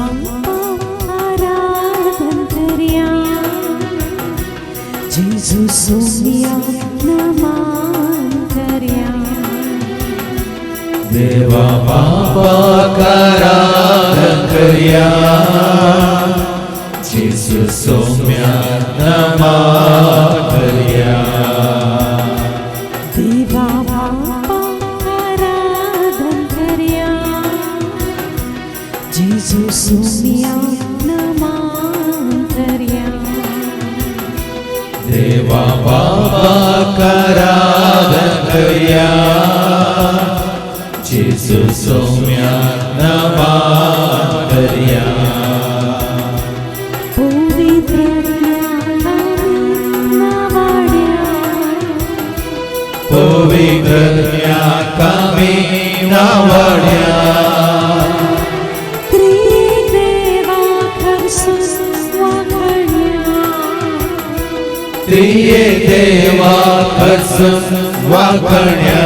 बापा आराधन करूया, जेजू सोम्या नमन करूया. देवा बापाक आराधन करूया, जेजू सोम्याक नमन करूया. देवा बापा आराधन करूया, जेजू सोम्या नमन करूया. देवा बापाक आराधन करूया, जेजू सोम्याक नमन करूया. पवित्रत्याक आमी नावड्या, त्रिदेवाक हरसून वाखण्या, त्रिये देवाक हरसून वाखण्या.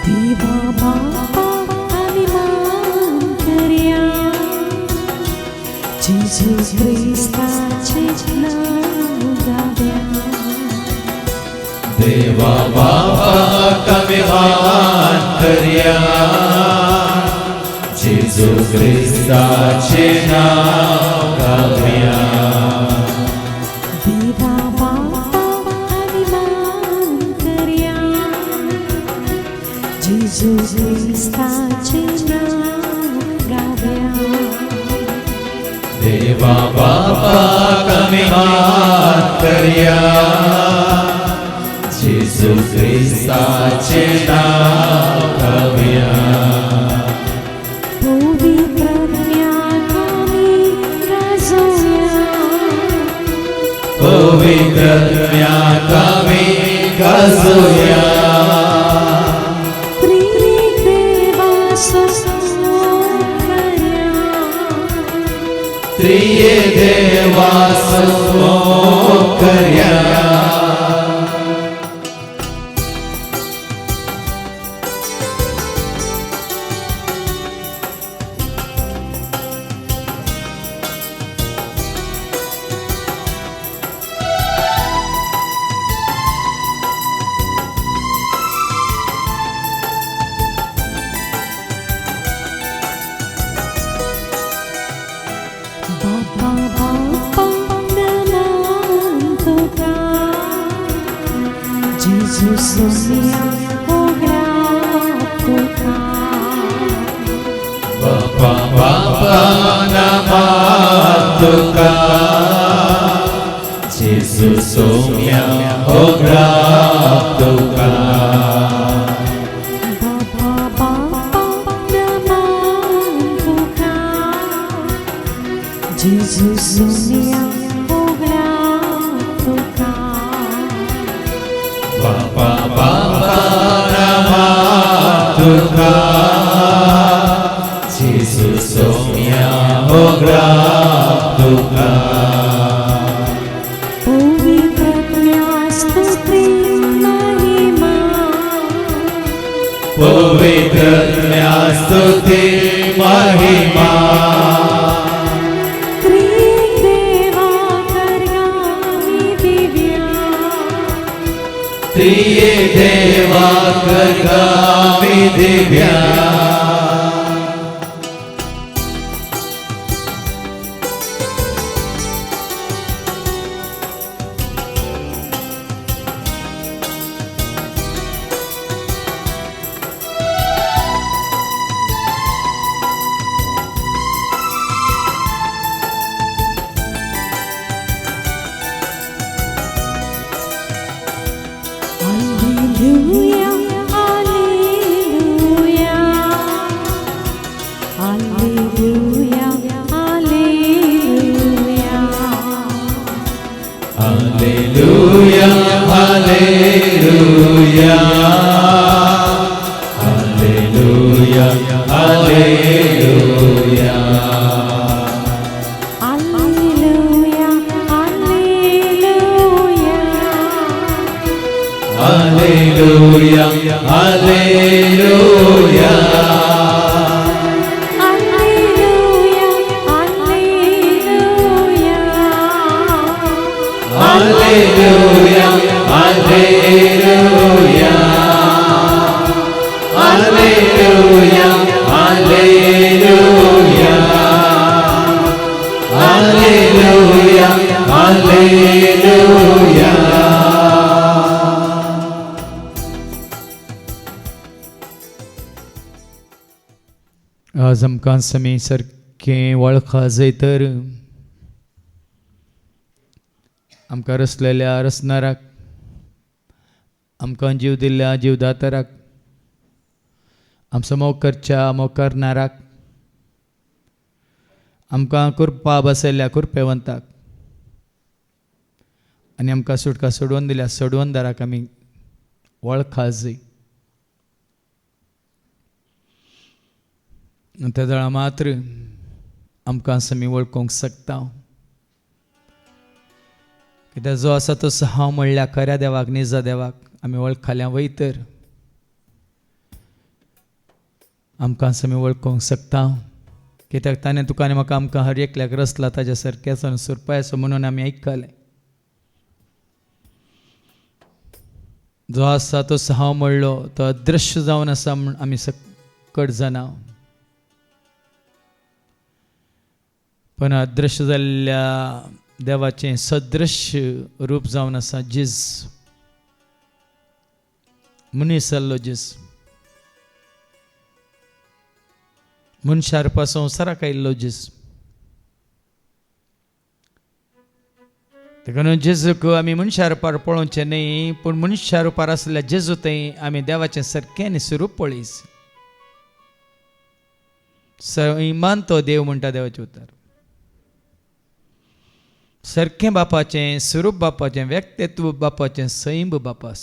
देवा बापा आमी मान करूया, जेजू ख्रिस्ताचे नाव गाऊया. देवा बापाक आमी मान करूया, जेजू ख्रिस्ताचे नाव गाऊया. देवा बापा आमी मान करूया, जेजू ख्रिस्ताचे नाव गाऊया. देवा बापाक आमी मान करूया, जेजू ख्रिस्ताचे नाव गाऊया. पवित्रत्याक आमी गाजोया, त्रिये देवाक स्तोत्र करूया. बापा बापा नमन तुका, जेजू सोम्या ओग्राप तुका. बापा बापा नमन तुका, जेजू सोम्या ओग्राप तुका. बापा बापा नमन तुका, जेजू सोम्या ओग्राप तुका. बापा बापा नमन तुका, जेजू सोम्या ओग्राप तुका. पवित्रत्या स्तुती महिमा, त्रिदेवाक गामी दिव्या, त्रिये देवाक गामी दिव्या. Hallelujah, Hallelujah, Hallelujah. Alleluia, Hallelujah, Alleluia, Hallelujah, Hallelujah, Hallelujah, Hallelujah, Hallelujah. आज आमकां समी सारकें वळखा जैतर आमकां रचलेल्या रचणाराक, आमकां जीव दिल्ल्या जीवदाताराक, आमचो मोग करच्या मोगकरणाराक, आमकां कृपा बसयल्ल्या कृपेवंताक आनी आमकां सुटका सोडवून दिल्या सोडवणदाराक आमी वळखा जाय. त्या जळा मात्र आमकां समी वळखूंक शकता, कित्याक जो आसा तो हांव म्हणल्या खऱ्या देवाक निजा देवाक आमी वळखल्या वयतर आमकां समी वळखूंक शकता. कित्याक ताणें तुका आनी म्हाका आमकां हर एकल्याक रचला ताच्या सारक्याचो आनी सुरपायचो म्हणून आमी आयकले. जो आसा तो हांव म्हणलो तो अदृश्य जावन आसा म्हूण आमी सकट जाणा, पण अदृश्य जाल्ल्या देवाचें सदृश्य रूप जावन आसा जीज, मनीस जाल्लो जीज, मनशा रुपा संवसाराक आयिल्लो जीज. तेका न्हू जेजूक आमी मनशा रुपार पळोवचें न्ही, पूण मनशा रुपार आसलेल्या जेजू थंय आमी देवाचें सारकें आनी स्वरूप पळयस. सैमान तो देव म्हणटा देवाचें उतर. सारकें बापाचें स्वरूप बापाचें व्यक्तित्व बापाचें सैम बापास.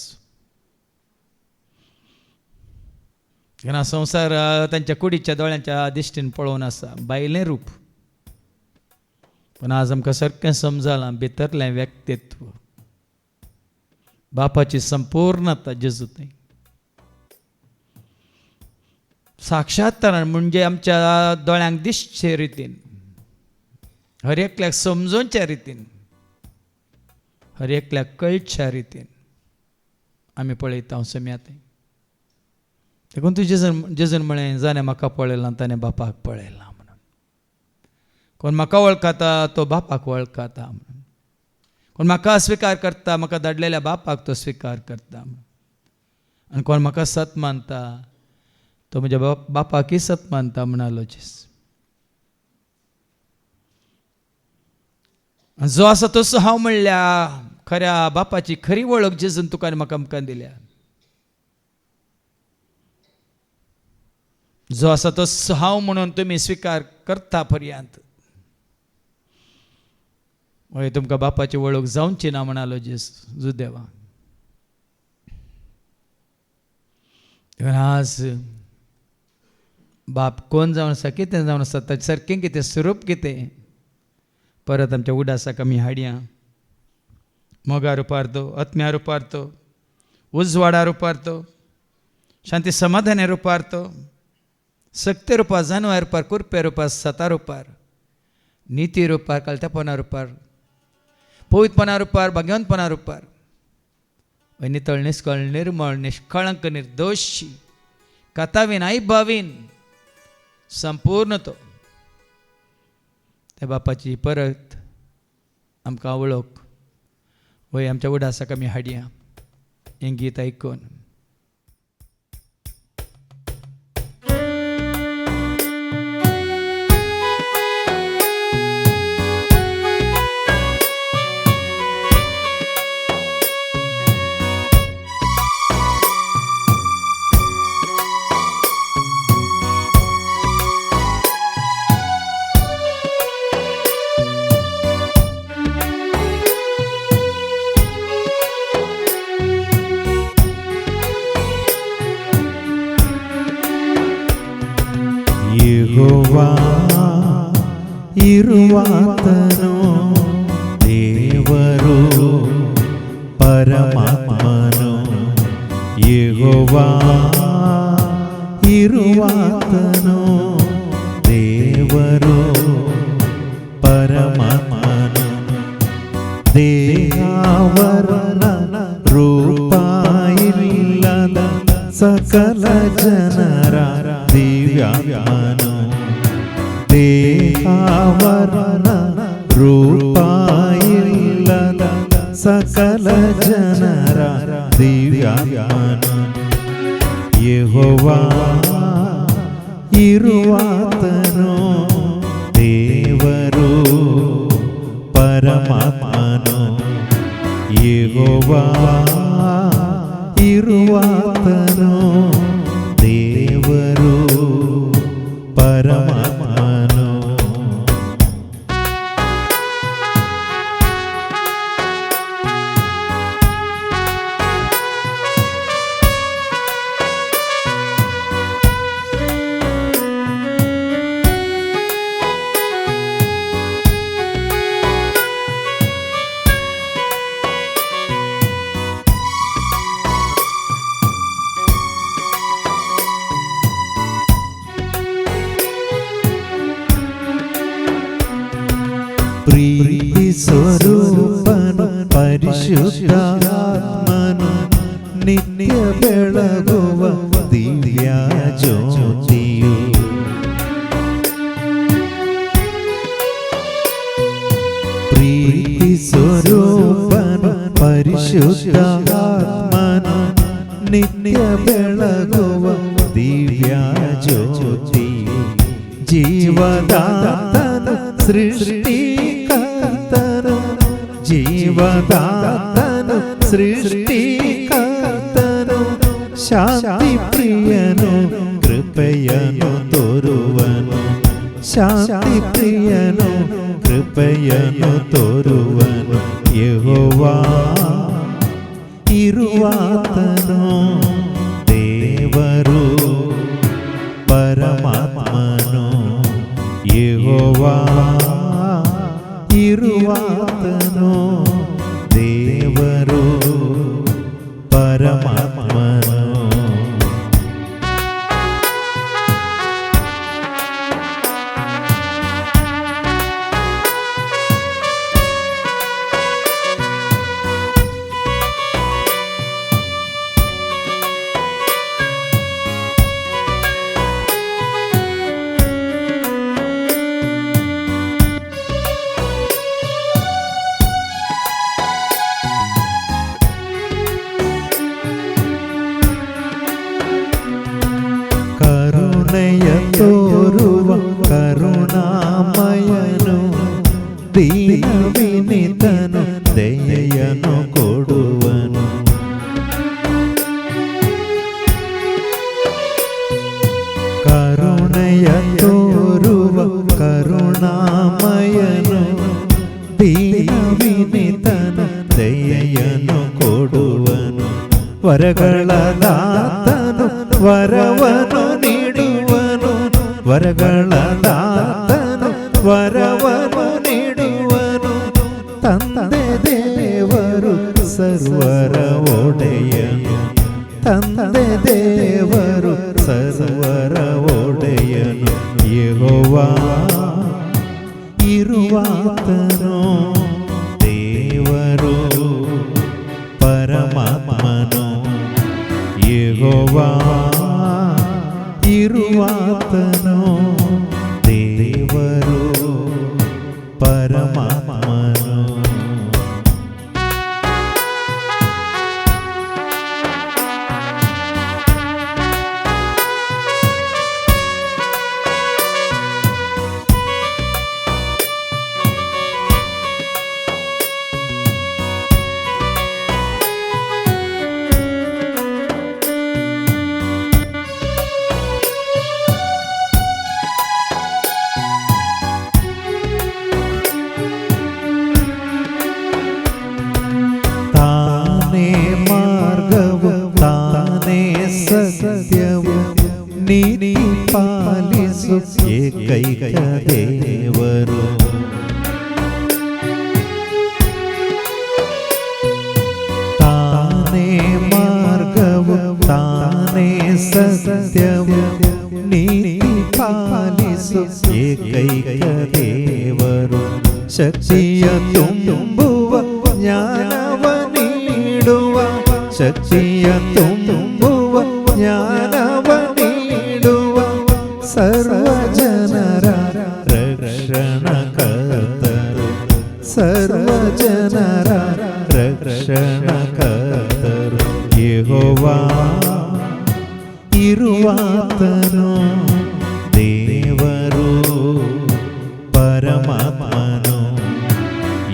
तेन्ना संवसार तांच्या कुडीच्या दोळ्यांच्या दिश्टीन पळोवन आसा भायलें रूप, पण आज आमकां सारकें समजलां भितरलें व्यक्तित्व बापाची संपूर्णता जेजू थंय. साक्षात्कार म्हणजे आमच्या दोळ्यांक दिसचे रितीन, हर एकल्याक समजोवच्या रितीन, हर एकल्याक कळच्या रितीन आमी पळयता सम्यात. देखून तूं जेजून म्हळें जाणें म्हाका पळयलां ताणें बापाक पळयलां म्हणून. कोण म्हाका वळखता तो बापाक वळखता म्हणून. कोण म्हाका स्विकार करता म्हाका धाडलेल्या बापाक तो स्विकार करता म्हणून. आनी कोण म्हाका सत मानता तो म्हज्या बापाकय सत मानता म्हणालो जेस. जो आसा तसो हांव म्हणल्या खऱ्या बापाची खरी वळख जेजून तुका आनी म्हाका आमकां दिल्या. जो आसा तो हांव म्हणून तुमी स्विकार करता पर्यंत हय तुमकां बापाची वळख जावची ना म्हणालो जेजू देवा. आज बाप कोण जावन आसा कितें जावन आसा ताचे सारकें कितें स्वरूप कितें परत आमच्या उडासाक आमी हाडया. मोगा रुपार तो, आत्म्या रुपार तो, उजवाडा रुपार तो, शांती समाधाना रुपार तो, सक्ते रुपार, जानवार रुपार, कुरप्या रुपार, सता रुपार, नीती रुपार, कळत्यापणा रुपार, पवित्रपणा रुपार, भाग्यवंतपणा रुपार, नितळ निष्कळ निर्मळ निष्कळंक निर्दोषी कथावीन आई भावीन संपूर्ण तो त्या बापाची परत आमकां वळख वय आमच्या उडासाक आमी हाडया. हें गीत आयकून ಇರುವಾತನು ದೇವರು ಪರಮಾತ್ಮನು ಯೆಹೋವಾ ಇರುವಾತನು ದೇವರು ಪರಮಾತ್ಮನು ದೇವರನ ರೂಪ ಇಲ್ಲದ ಸಕಲ ಜನರ ದಿವ್ಯಾತ್ಮನು ದೇವರನ ರೂಪ ಇಲ್ಲದ ಸಕಲ ಜನರ ದಿವ್ಯಾತ್ಮನು ಯೆಹೋವಾ ಇರುವಾತನು ದೇವರು ಪರಮಾತ್ಮನು ಯೆಹೋವಾ ಇರುವಾತನು ದೇವರು ಪರಮಾತ್ಮನು ಪ್ರೀತಿ ಸ್ವರೂಪನು ಪರಿಶುದ್ಧಾತ್ಮನು ನಿತ್ಯ ಬೆಳಗುವ ದಿವ್ಯ ಜ್ಯೋತಿಯು ಪ್ರೀತಿ ಸ್ವರೂಪನು ಪರಿಶುದ್ಧಾತ್ಮನು ನಿತ್ಯ ಬೆಳಗುವ ದಿವ್ಯ ಜ್ಯೋತಿಯು ಜೀವದಾತನು ಸೃಷ್ಟಿಕರ್ತನು ಜೀವದಾತನು ಸೃಷ್ಟಿಕರ್ತನು ಶಾಂತಿ ಪ್ರಿಯನು ಕೃಪೆಯನ್ನು ತೋರುವನು ಶಾಂತಿ ಪ್ರಿಯನು ಕೃಪೆಯನ್ನು ತೋರುವನು ಯೆಹೋವಾ ಇರುವಾತನು ದೇವರು ಪರಮಾತ್ಮನು ಯೆಹೋವಾ ಇರುವಾತನು ದೇವರು ಪರಮಾತ್ಮನು ಕರುಣೆಯ ತೋರುವ ಕರುಣಾಮಯನು ದೀನ ವಿನಿತನು ದಯೆಯನ್ನು ಕೊಡುವನು ಕರುಣೆಯ ತೋರುವ ಕರುಣಾಮಯನು ದೀನ ವಿನಿತನು ದಯೆಯನ್ನು ಕೊಡುವನು ವರಗಳ ದಾತನು ವರವನು ನೀಡುವನು ವರಗಳ ದಾತನು ವರವನು ನೀಡುವನು ತಂದೆ ದೇವರು ಸರ್ವರ ಒಡೆಯನು ತಂದೆ ದೇವರು ಸರ್ವರ ಒಡೆಯನು ಯೆಹೋವಾ ಇರುವಾತನು ದೇವರು ಪರಮಾತ್ಮನು ಯೆಹೋವಾ ಇರುವಾತನು ದೇವರು ಪರಮಾತ್ಮನು ಶಕ್ತಿಯ ತುಂಬುವ ಜ್ಞಾನವ ನೀಡುವ ಶಕ್ತಿಯ ತುಂಬುವ ಜ್ಞಾನವ ನೀಡುವ ಸರ್ವ ಜನರ ರಕ್ಷಣಕರ್ತರು ಸರ್ವ ಜನರ ರಕ್ಷಣಕರ್ತರು ಯೆಹೋವಾ ಇರುವಾತನು ದೇವರು ಪರಮಾತ್ಮನು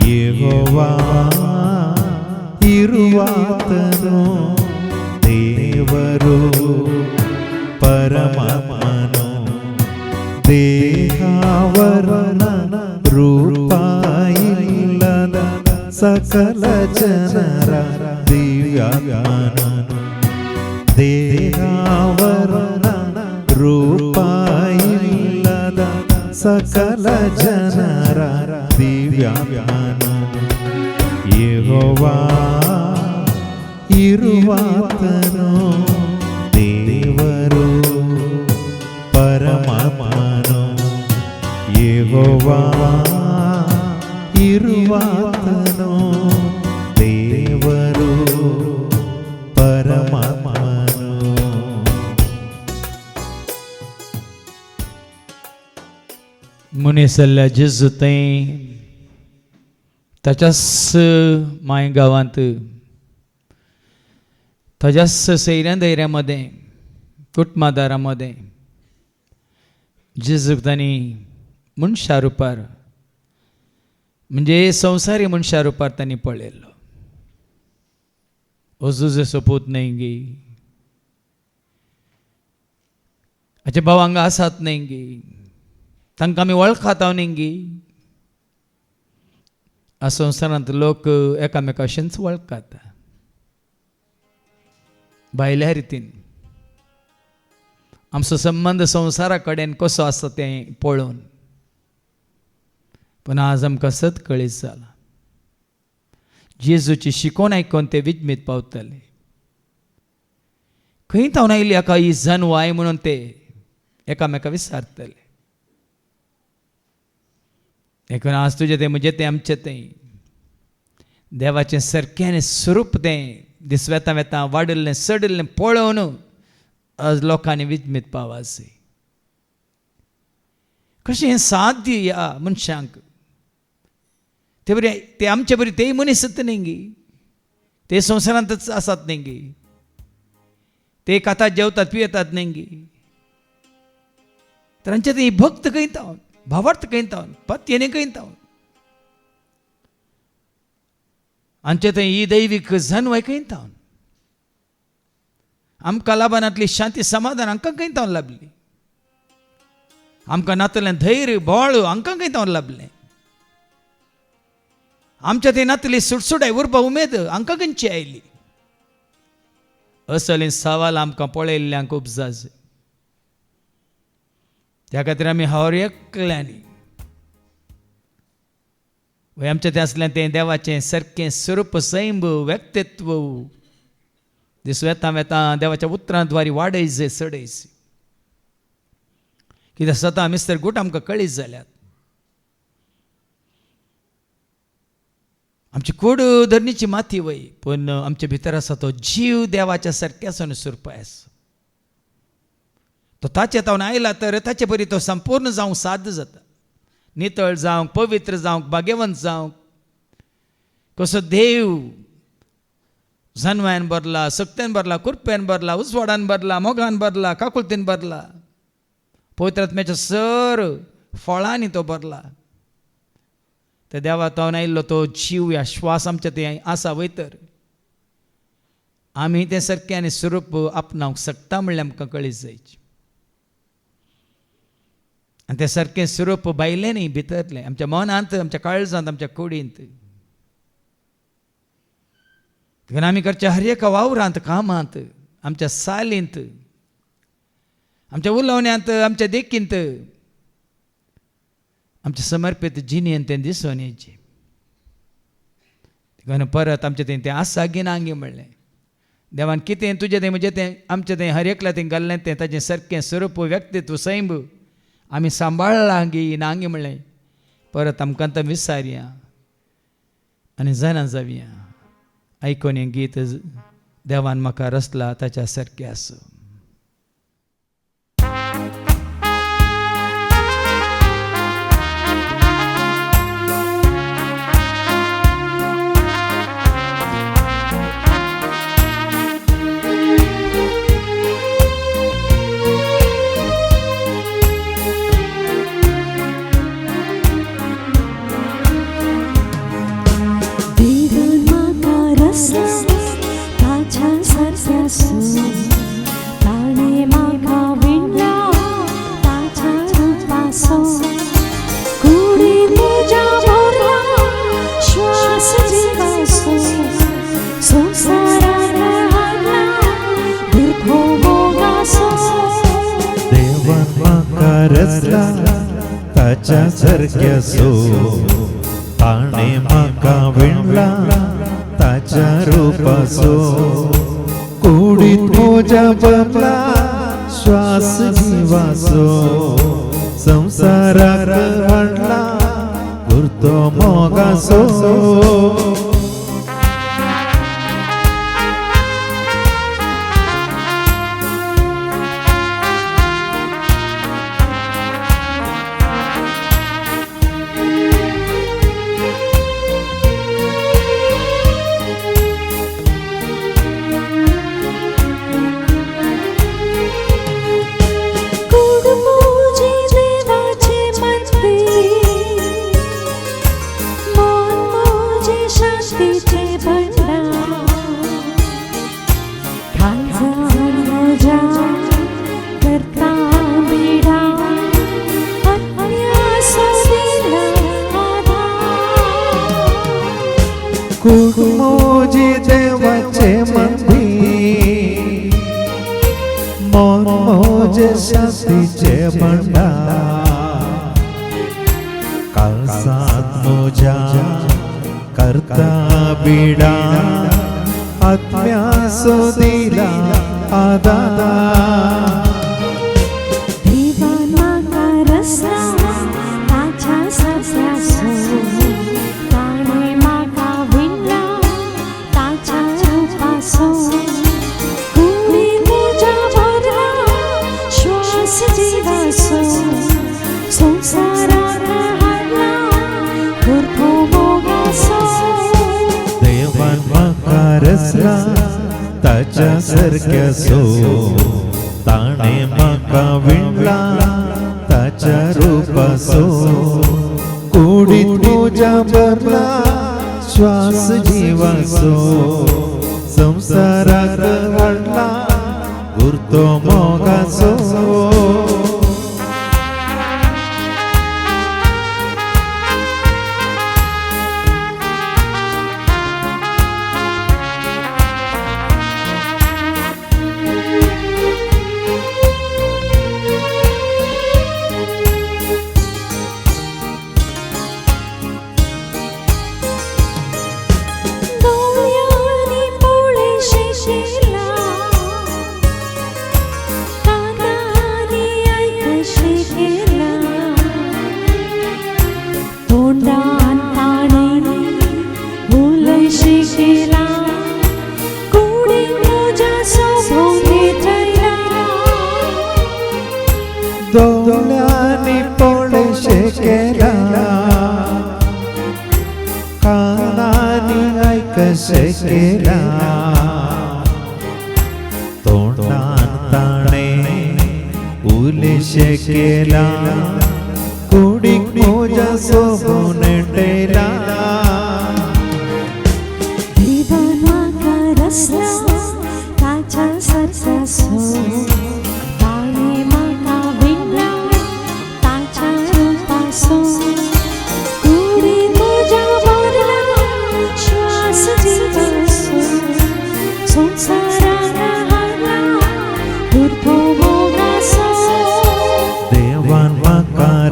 ಯೆಹೋವಾ ಇರುವಾತನು ದೇವರು ಪರಮಾತ್ಮನು ದೇಹಾವರಣ ರೂಪ ಇಲ್ಲದ ಸಕಲ ಜನರ ದಿವ್ಯಾತ್ಮನು ದೇಹಾವರಣ ರೂಪ ಇಲ್ಲದ ಸಕಲ ಜನರ ದಿವ್ಯಾತ್ಮನು ಯೆಹೋವಾ ಇರುವಾತನು ದೇವರು ಪರಮಾತ್ಮನು ಯೆಹೋವಾ ಇರುವಾತನು ದೇವರು ಪರಮಾತ್ಮನು. मुनेसल्ल्या जेजू थंय ताच्याच माय गांवांत ताच्याच सैऱ्या दैऱ्यामध्ये कुटुंबादारामध्ये जेजूक तांणी मनशा रुपार म्हणजे संवसारी मनशा रुपार तांणी पळयल्लो. अजूज सोपूत न्हय गे हाचे भाव हांगा आसात न्हय गे तांकां आमी वळखात न्हय गे. ह्या संवसारांत लोक एकामेका अशेंच वळखात भायल्या रितीन. आमचो संबंध संवसारा कडेन कसो आसा तें पळोवन. पण आज आमकां सत कळीत जाला जेजूची शिकोवन आयकून ते विजमीत पावतले. खंय तावन आयली हाका ही जनवाय म्हणून ते एकामेका विचारतले. देखून आज तुजें तें म्हजें तें आमचें तें देवाचें सारकें स्वरूप तें दीस वेता वेता वाडिल्लें सडिल्लें पळोवन आज लोकांनी विजमीत पावास. कशें हें साध्य ह्या मनशांक. ते बरें ते आमचे बरी तेय मनीसच न्ही गे ते संवसारांतच आसात न्ही गे ते खातात जेवतात पियेतात न्ही गे. तर तांचे तें भक्त खंय तावन भावार्थ खंय तावन पत्येने खंय तावन आमचे थंय ही दैवीक जनवाय खंय तावन आमकां लाभनातली शांती समाधान हांकां खंय तावन लाभली. आमकां नातलें धैर्य बोळ हांकां खंय तावन लाभलें. आमच्या थंय नातली सुटसुटाय उरपा उमेद हांकां खंयची आयली. असले सवाल आमकां पळयल्ल्यांक उपजाज. त्या खातीर आमी हर एकल्यांनी आमचें तें आसलें तें देवाचें सारकें स्वरूप सैम व्यक्तित्व दीस वेता वेता देवाच्या उतरांद्वारी वाडयच चडयच. कित्याक स्वता मिस्टर गूट आमकां कळीत जाल्यात. आमची कूड धरणीची माती वय पूण आमचे भितर आसा तो जीव देवाच्या सारक्यासून सुरपाय आसा. तो ताचे तावन आयला तर ताचे परी तो संपूर्ण जावंक साध्य जाता. नितळ जावंक पवित्र जावंक भाग्यवंत जावंक. कसो देव जनवान भरला सक्त्यान भरला कुरप्यान भरला उजवाडान भरला मोगान भरला काकुळतीन भरला पवित्र आत्म्याच्या सर फळांनी तो भरला. त्या देवा तावन आयिल्लो तो जीव या श्वास आमच्या ते आसा वय तर आमी तें सारकें आनी स्वरूप आपणावंक शकता म्हणल्यार आमकां कळीत जायची. आनी तें सारकें स्वरूप भायलें न्ही भितरलें आमच्या मनांत आमच्या काळजांत आमच्या कुडींत. देखून आमी करच्या हर एका वावरांत कामांत आमच्या सालींत आमच्या उलोवण्यांत आमच्या देखींत आमच्या समर्पित जिणेंत तें दिसून येचें. देखून परत आमचें तें आसा गिनांगी म्हणलें देवान कितें तुजें तें म्हजें तें आमचें तें हर एकल्या तें घाल्लें तें ताचें सारकें स्वरूप व्यक्तित्व सैम आमी सांबाळलां गी नांगी म्हणलें परत आमकां आतां विसारया आनी जाणा जावया. आयकोन हें गीत देवान म्हाका रचला ताच्या सारकें आसूं. रचला ताच्या सारक्या सो ताणे म्हाका विणला ताच्या रूपाचो कुडीत म्हज्या भरला श्वास जिवाचो संसाराक हाडला गुर्तो मोगाचो. कुड मोजी देवाचे मंदिर मन मोजे शांतीचे भंडार काळजात मोज्या करता बिडा आत्म्याचो दिला आदार. देवान म्हाका रचला ताच्या सारक्या सो ताणे म्हाका विणला ताच्या रूपाचो कुडीत म्हज्या भरला श्वास जिवाचो संसाराक हाडला गुर्तो मोगाचो. दोळ्यांनी पळशे केला कानांनी आयकशे केला तोंडान ताणे उलशे केला कुडीक मोज्या सोबून नेटला.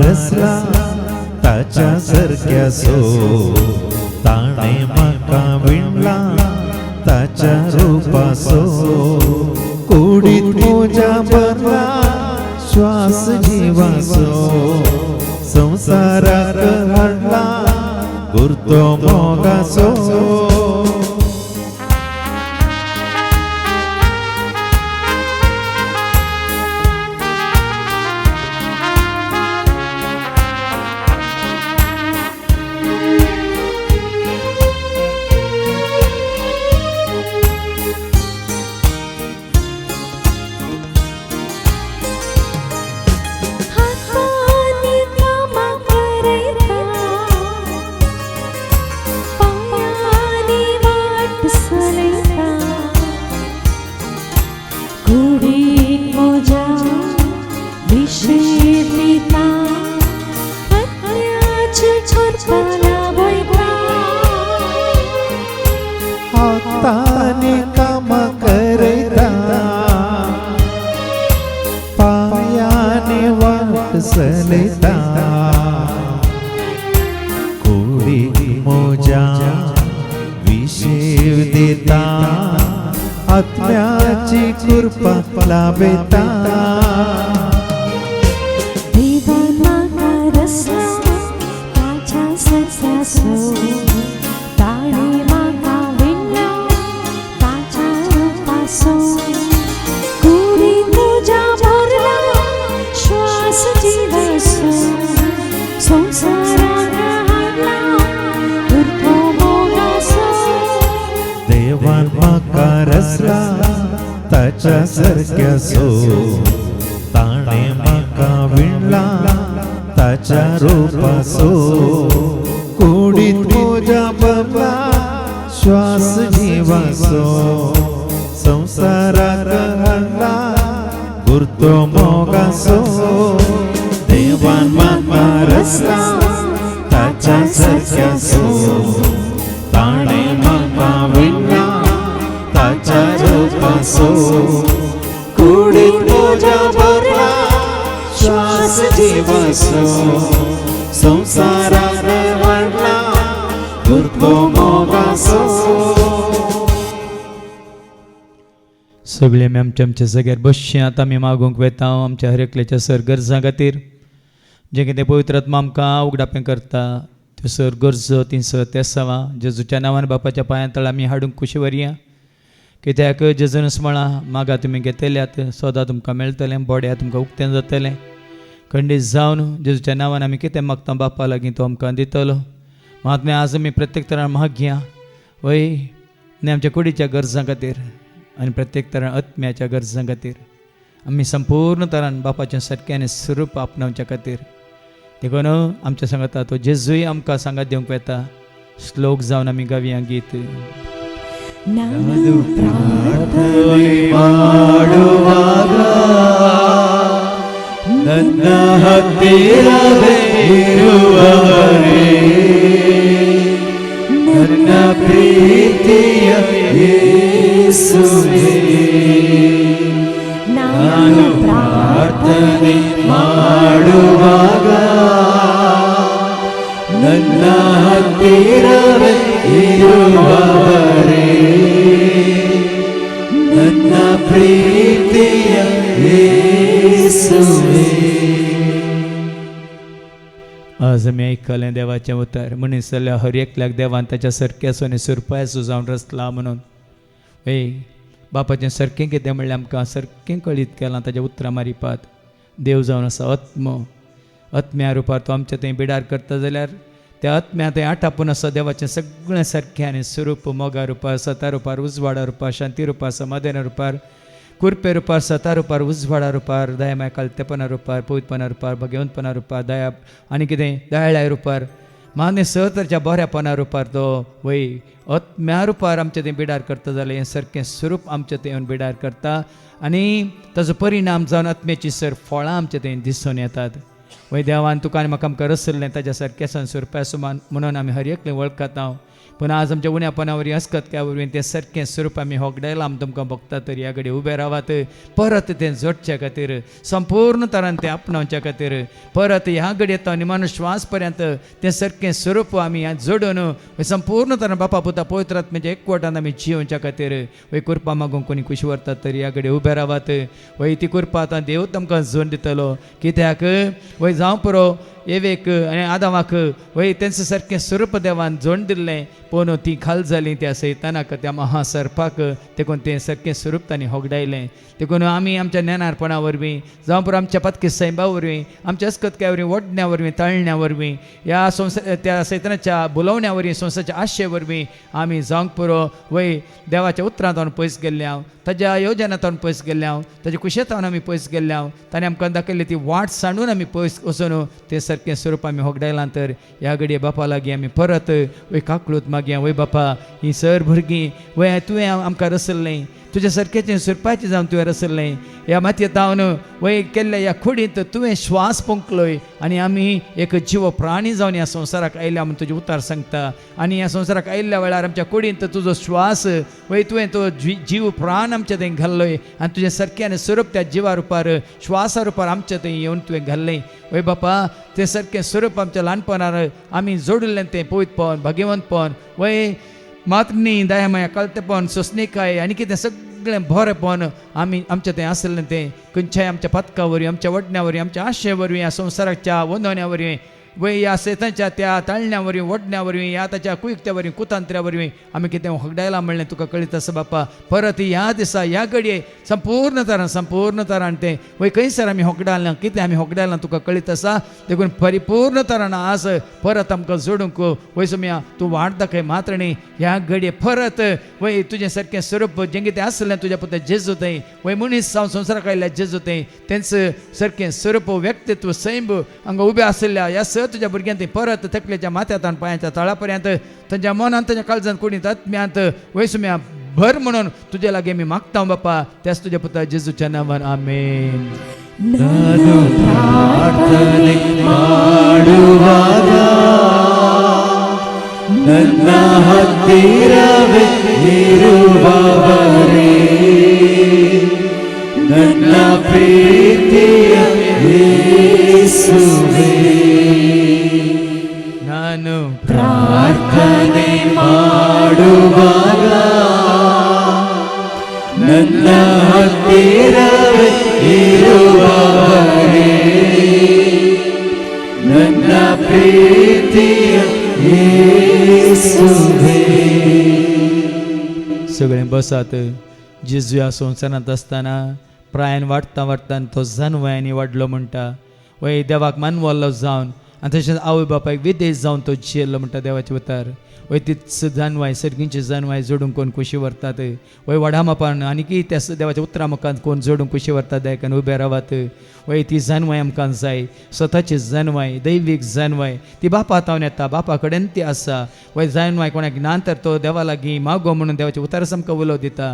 रचला ताच्या सारक्या सो ताणे म्हाका विणला ताच्या रूपाचो कुडीत म्हज्या भरला श्वास जिवाचो संसाराक हाडला गुर्तो मोगाचो हाताने कामा करता पायाने वाट सलता घोडी मोजा विषेविता हत्याची छोरपाला वैता हाताने काम करता पायाने वाट सलता कोडी मोजा विशेव देता आत्म्याची कृपा लाभता देवाना रसला ताच्या सत्यासो ताळी मागा विणला ताच्या रूपासो कुडी तुझ्या भरला श्वास जीवासो संसारात हाडला उरतो मोगासो देवान म्हाका रचला ताच्या सारक्याचो ताणे म्हाका विणला ताच्या रूपाचो कुडीत तुझ्या भरला श्वास जिवाचो संसाराक हाडला गुर्तो मोगाचो देवान म्हाका रचला ताच्या सारक्याचो ताणे म्हाका विणला ताच्या रूपाचो कुडीत तुझ्या भरला श्वास जिवाचो संसाराक हाडला गुर्तो मोगाचो सगळे आमी आमच्या जाग्यार बसचे आतां आमी मागूंक वेता आमच्या हर एकल्याच्या सर गरजां खातीर जें कितें पवित्र आत्मा आमकां उगडापें करता त्यो सर गरजो ती तेसावा जेजूच्या नांवान बापाच्या पांयां तळ आमी हाडूंक कुशी व्हरया कित्याक जेजूनच म्हणा मागा तुमी घेतल्यात सदां तुमकां मेळटलें बोड्या तुमकां उक्तें जातलें खंडीत जावन जेजूच्या नांवान आमी कितें मागता बापा लागीं तो आमकां दितलो महात्म्या आज आमी प्रत्येक तरान मागया वय आनी आमच्या कुडीच्या गरजां खातीर आनी प्रत्येक तरान आत्म्याच्या गरजां खातीर आमी संपूर्ण तरान बापाचें सारकें स्वरूप आपणावच्या खातीर देखून आमच्या सांगाता तो जेजूय आमकां सांगात दिवंक येता श्लोक जावन आमी गावया गीत ನಾನು ಮಾಡುವಾಗ ನನ್ನ ಹತ್ತಿರವೇ ಇರುವವರೇ ನನ್ನ ಪ್ರೀತಿಯ ಯೇಸುವೇ ನಾನು ಪ್ರಾರ್ಥನೆ ಮಾಡುವಾಗ ನನ್ನ ಹತ್ತಿರವೇ ಇರುವವರೇ ನನ್ನ ಪ್ರೀತಿಯ ಯೇಸುವೇ आज आमी आयकलें देवाचें उतर मनीस जाल्यार हर एकल्याक देवान ताच्या सारक्याचो आनी सुरपायचो जावन रचला म्हणून ए बापाचें सारकें कितें म्हणलें आमकां सारकें कळीत केलां ताच्या उतरां मारिपात देव जावन आसा आत्म्या रुपार तो आमच्या थंय बिडार करता जाल्यार त्या आत्म्या थंय आटापून आसा देवाचें सगळें सारकें आनी स्वरूप मोगा रुपार सता रुपार उजवाडा रुपार शांती रुपार समाधाना रुपार कुरपे रुपार सता रुपार उजवाडा रुपार दयामाय कालतेपणा रुपार पवित्रपणा रुपार भगवंतपणा रुपार दया आनी कितें दयाळाय रुपार माने सहतरच्या बऱ्यापणा रुपार तो वय आत्म्या रुपार आमचे थंय बिडार करता जाल्यार हें सारकें स्वरूप आमचे थंय येवन बिडार करता आनी ताजो परिणाम जावन आत्म्याची सर फळां आमचे थंय दिसून येतात वय देवान तुका आनी म्हाका आमकां रसल्लें ताच्या सारकें संस्वरूप म्हणून आमी हर एकलें वळखता पण आज आमच्या उण्यापणावरवी हसकत काय वरवीं तें सारकें स्वरूप आमी होगडायलां आमी तुमकां बघता तर ह्या घडी उबे रावात परत तें जोडच्या खातीर संपूर्ण तरान तें आपणावच्या खातीर परत ह्या घडी येता निमाण श्वास पर्यंत तें सारकें स्वरूप आमी जोडून संपूर्ण तरान बापा पुता पवित्र आत्म्याच्या एकवटान आमी जिवच्या खातीर वय कृपा मागूंक कोणी खुशी व्हरतात तर ह्या घडी उबे रावात वय ती कृपा आतां देव तुमकां जोड दितलो कित्याक वय जावं पुरो एवेक आनी आदामाक वय तेंचं सारकें स्वरूप देवान जोड दिल्लें पूण ती खाल जाली त्या सैतानाक त्या महासर्पाक देखून तें सारकें स्वरूप तांणी होगडायलें देखून आमी आमच्या ज्ञानारपणा वरवीं जावं पुरो आमच्या पत्की सैबा वरवीं आमच्या अस्कतक्या वरवीं ओडण्या वरवीं ताळण्या वरवीं ह्या त्या सैतानाच्या बुलोवण्या वरवीं संवसाराच्या आशे वरवीं आमी जावंक पुरो वय देवाच्या उतरांत पयस गेल्ले हांव ताज्या योजनांतून पयस गेल्ले हांव ताज्या कुशेंतावन आमी पयस गेल्ले हांव ताणें आमकां दाखयली ती वाट सांडून आमी पयस वचून तें सारकें स्वरूप आमी होगडायलां तर ह्या घडये बापा लागीं आमी परत वय काकळूत मागया वय बापा ही सर भुरगीं वय तुवें आमकां रचल्लें तुज्या सारकेचें सुरपाचें जावन तुवें रचल्लें ह्या मातयेंतावन वय केल्ल्या ह्या कुडींत तुवें श्वास पंकलोय आनी आमी एक जीव प्राणी जावन ह्या संवसाराक आयल्या म्हूण तुजें उतार सांगता आनी ह्या संवसाराक आयिल्ल्या वेळार आमच्या कुडींत तुजो श्वास वय तुवें तो जीव प्राण आमच्या थंय घाल्लोय आनी तुजें सारकें स्वरूप त्या जिवा रुपार श्वासा रुपार आमच्या थंय येवन तुवें घाल्लें वय बापा तें सारकें स्वरूप आमच्या ल्हानपणार आमी जोडिल्लें तें पवित्रपण भाग्यवंतपण वय मातनी दयामया कळतेपण सोसणीकाय आनी कितें सगळें बरेंपण आमी आमचें तें आसलें तें खंयच्याय आमच्या पथका वरवीं आमच्या वडण्या वरवीं आमच्या आशे वरवीं ह्या संवसाराच्या वंदोवण्या वरवीं वय ह्या सैताच्या त्या ताळण्या वरवीं वडण्या वरवीं ह्या ताच्या कुयक्त्या वरवीं कुतांत्र्या वरवीं आमी कितें होगडायलां म्हणलें तुका कळीत आसा बापा परत ह्या दिसा ह्या घडये संपूर्ण तरान तें वय खंयसर आमी होगडायलां कितें आमी होगडायलां तुका कळीत आसा देखून परिपूर्ण तरान आज परत आमकां जोडूंक वय सुम्या तूं वाट दाखय मात्रणी ह्या घडये परत वय तुजें सारकें स्वरूप जें कितें आसलें तुज्या पुता जेजू थंय वय मनीस जावन संवसाराक आयिल्ल्या जेजू थंय तेंचं सारकें स्वरूप व्यक्तित्व सैम हांगा उबें आसलेल्या ह्या तुझ्या भुरग्यांत परत तकलेच्या माथ्यात पांयाच्या तळापर्यंत तांच्या मनांत तांच्या काळजांत कुडींत आत्म्यांत वयसुम्या भर म्हणून तुजे लागीं मी मागता बापा त्याच तुझ्या पुता जेजूच्या नांवान आमेन ನಾನು ಪ್ರಾರ್ಥನೆ ಮಾಡುವಾಗ ನನ್ನ ಹತ್ತಿರವೇ ಇರುವವರೇ ನನ್ನ ಪ್ರೀತಿಯ ಯೇಸುವೇ ನಾನು ಪ್ರಾರ್ಥನೆ ಮಾಡುವಾಗ ನನ್ನ ಹತ್ತಿರವೇ ಇರುವವರೇ ನನ್ನ ಪ್ರೀತಿಯ ಯೇಸುವೇ सगळें बसात जेजू ह्या संवसारांत आसतना प्रायान वाडटा तो जानवयांनी वाडलो म्हणटा वय देवाक मानवल्लो जावन आनी तशेंच आवय बापायक विदेश जावन तो जियेल्लो म्हणटा देवाचे उतार वय तीच जानवाय सर्गींची जानवाय जोडूंक कोण कुशी व्हरतात वय वडामापान आनी की त्या देवाच्या उतरा मुखांत कोण जोडूंक कुशी व्हरतात देयकान उबे रावात वय ती जानवाय आमकां जाय स्वताची जानवाय दैवीक जानवाय ती बापा तावन येता बापा कडेन ती आसा वय जानवाय कोणाक ज्ञान तर तो देवा लागीं मागो म्हणून देवाचे उतारस आमकां उलोव दिता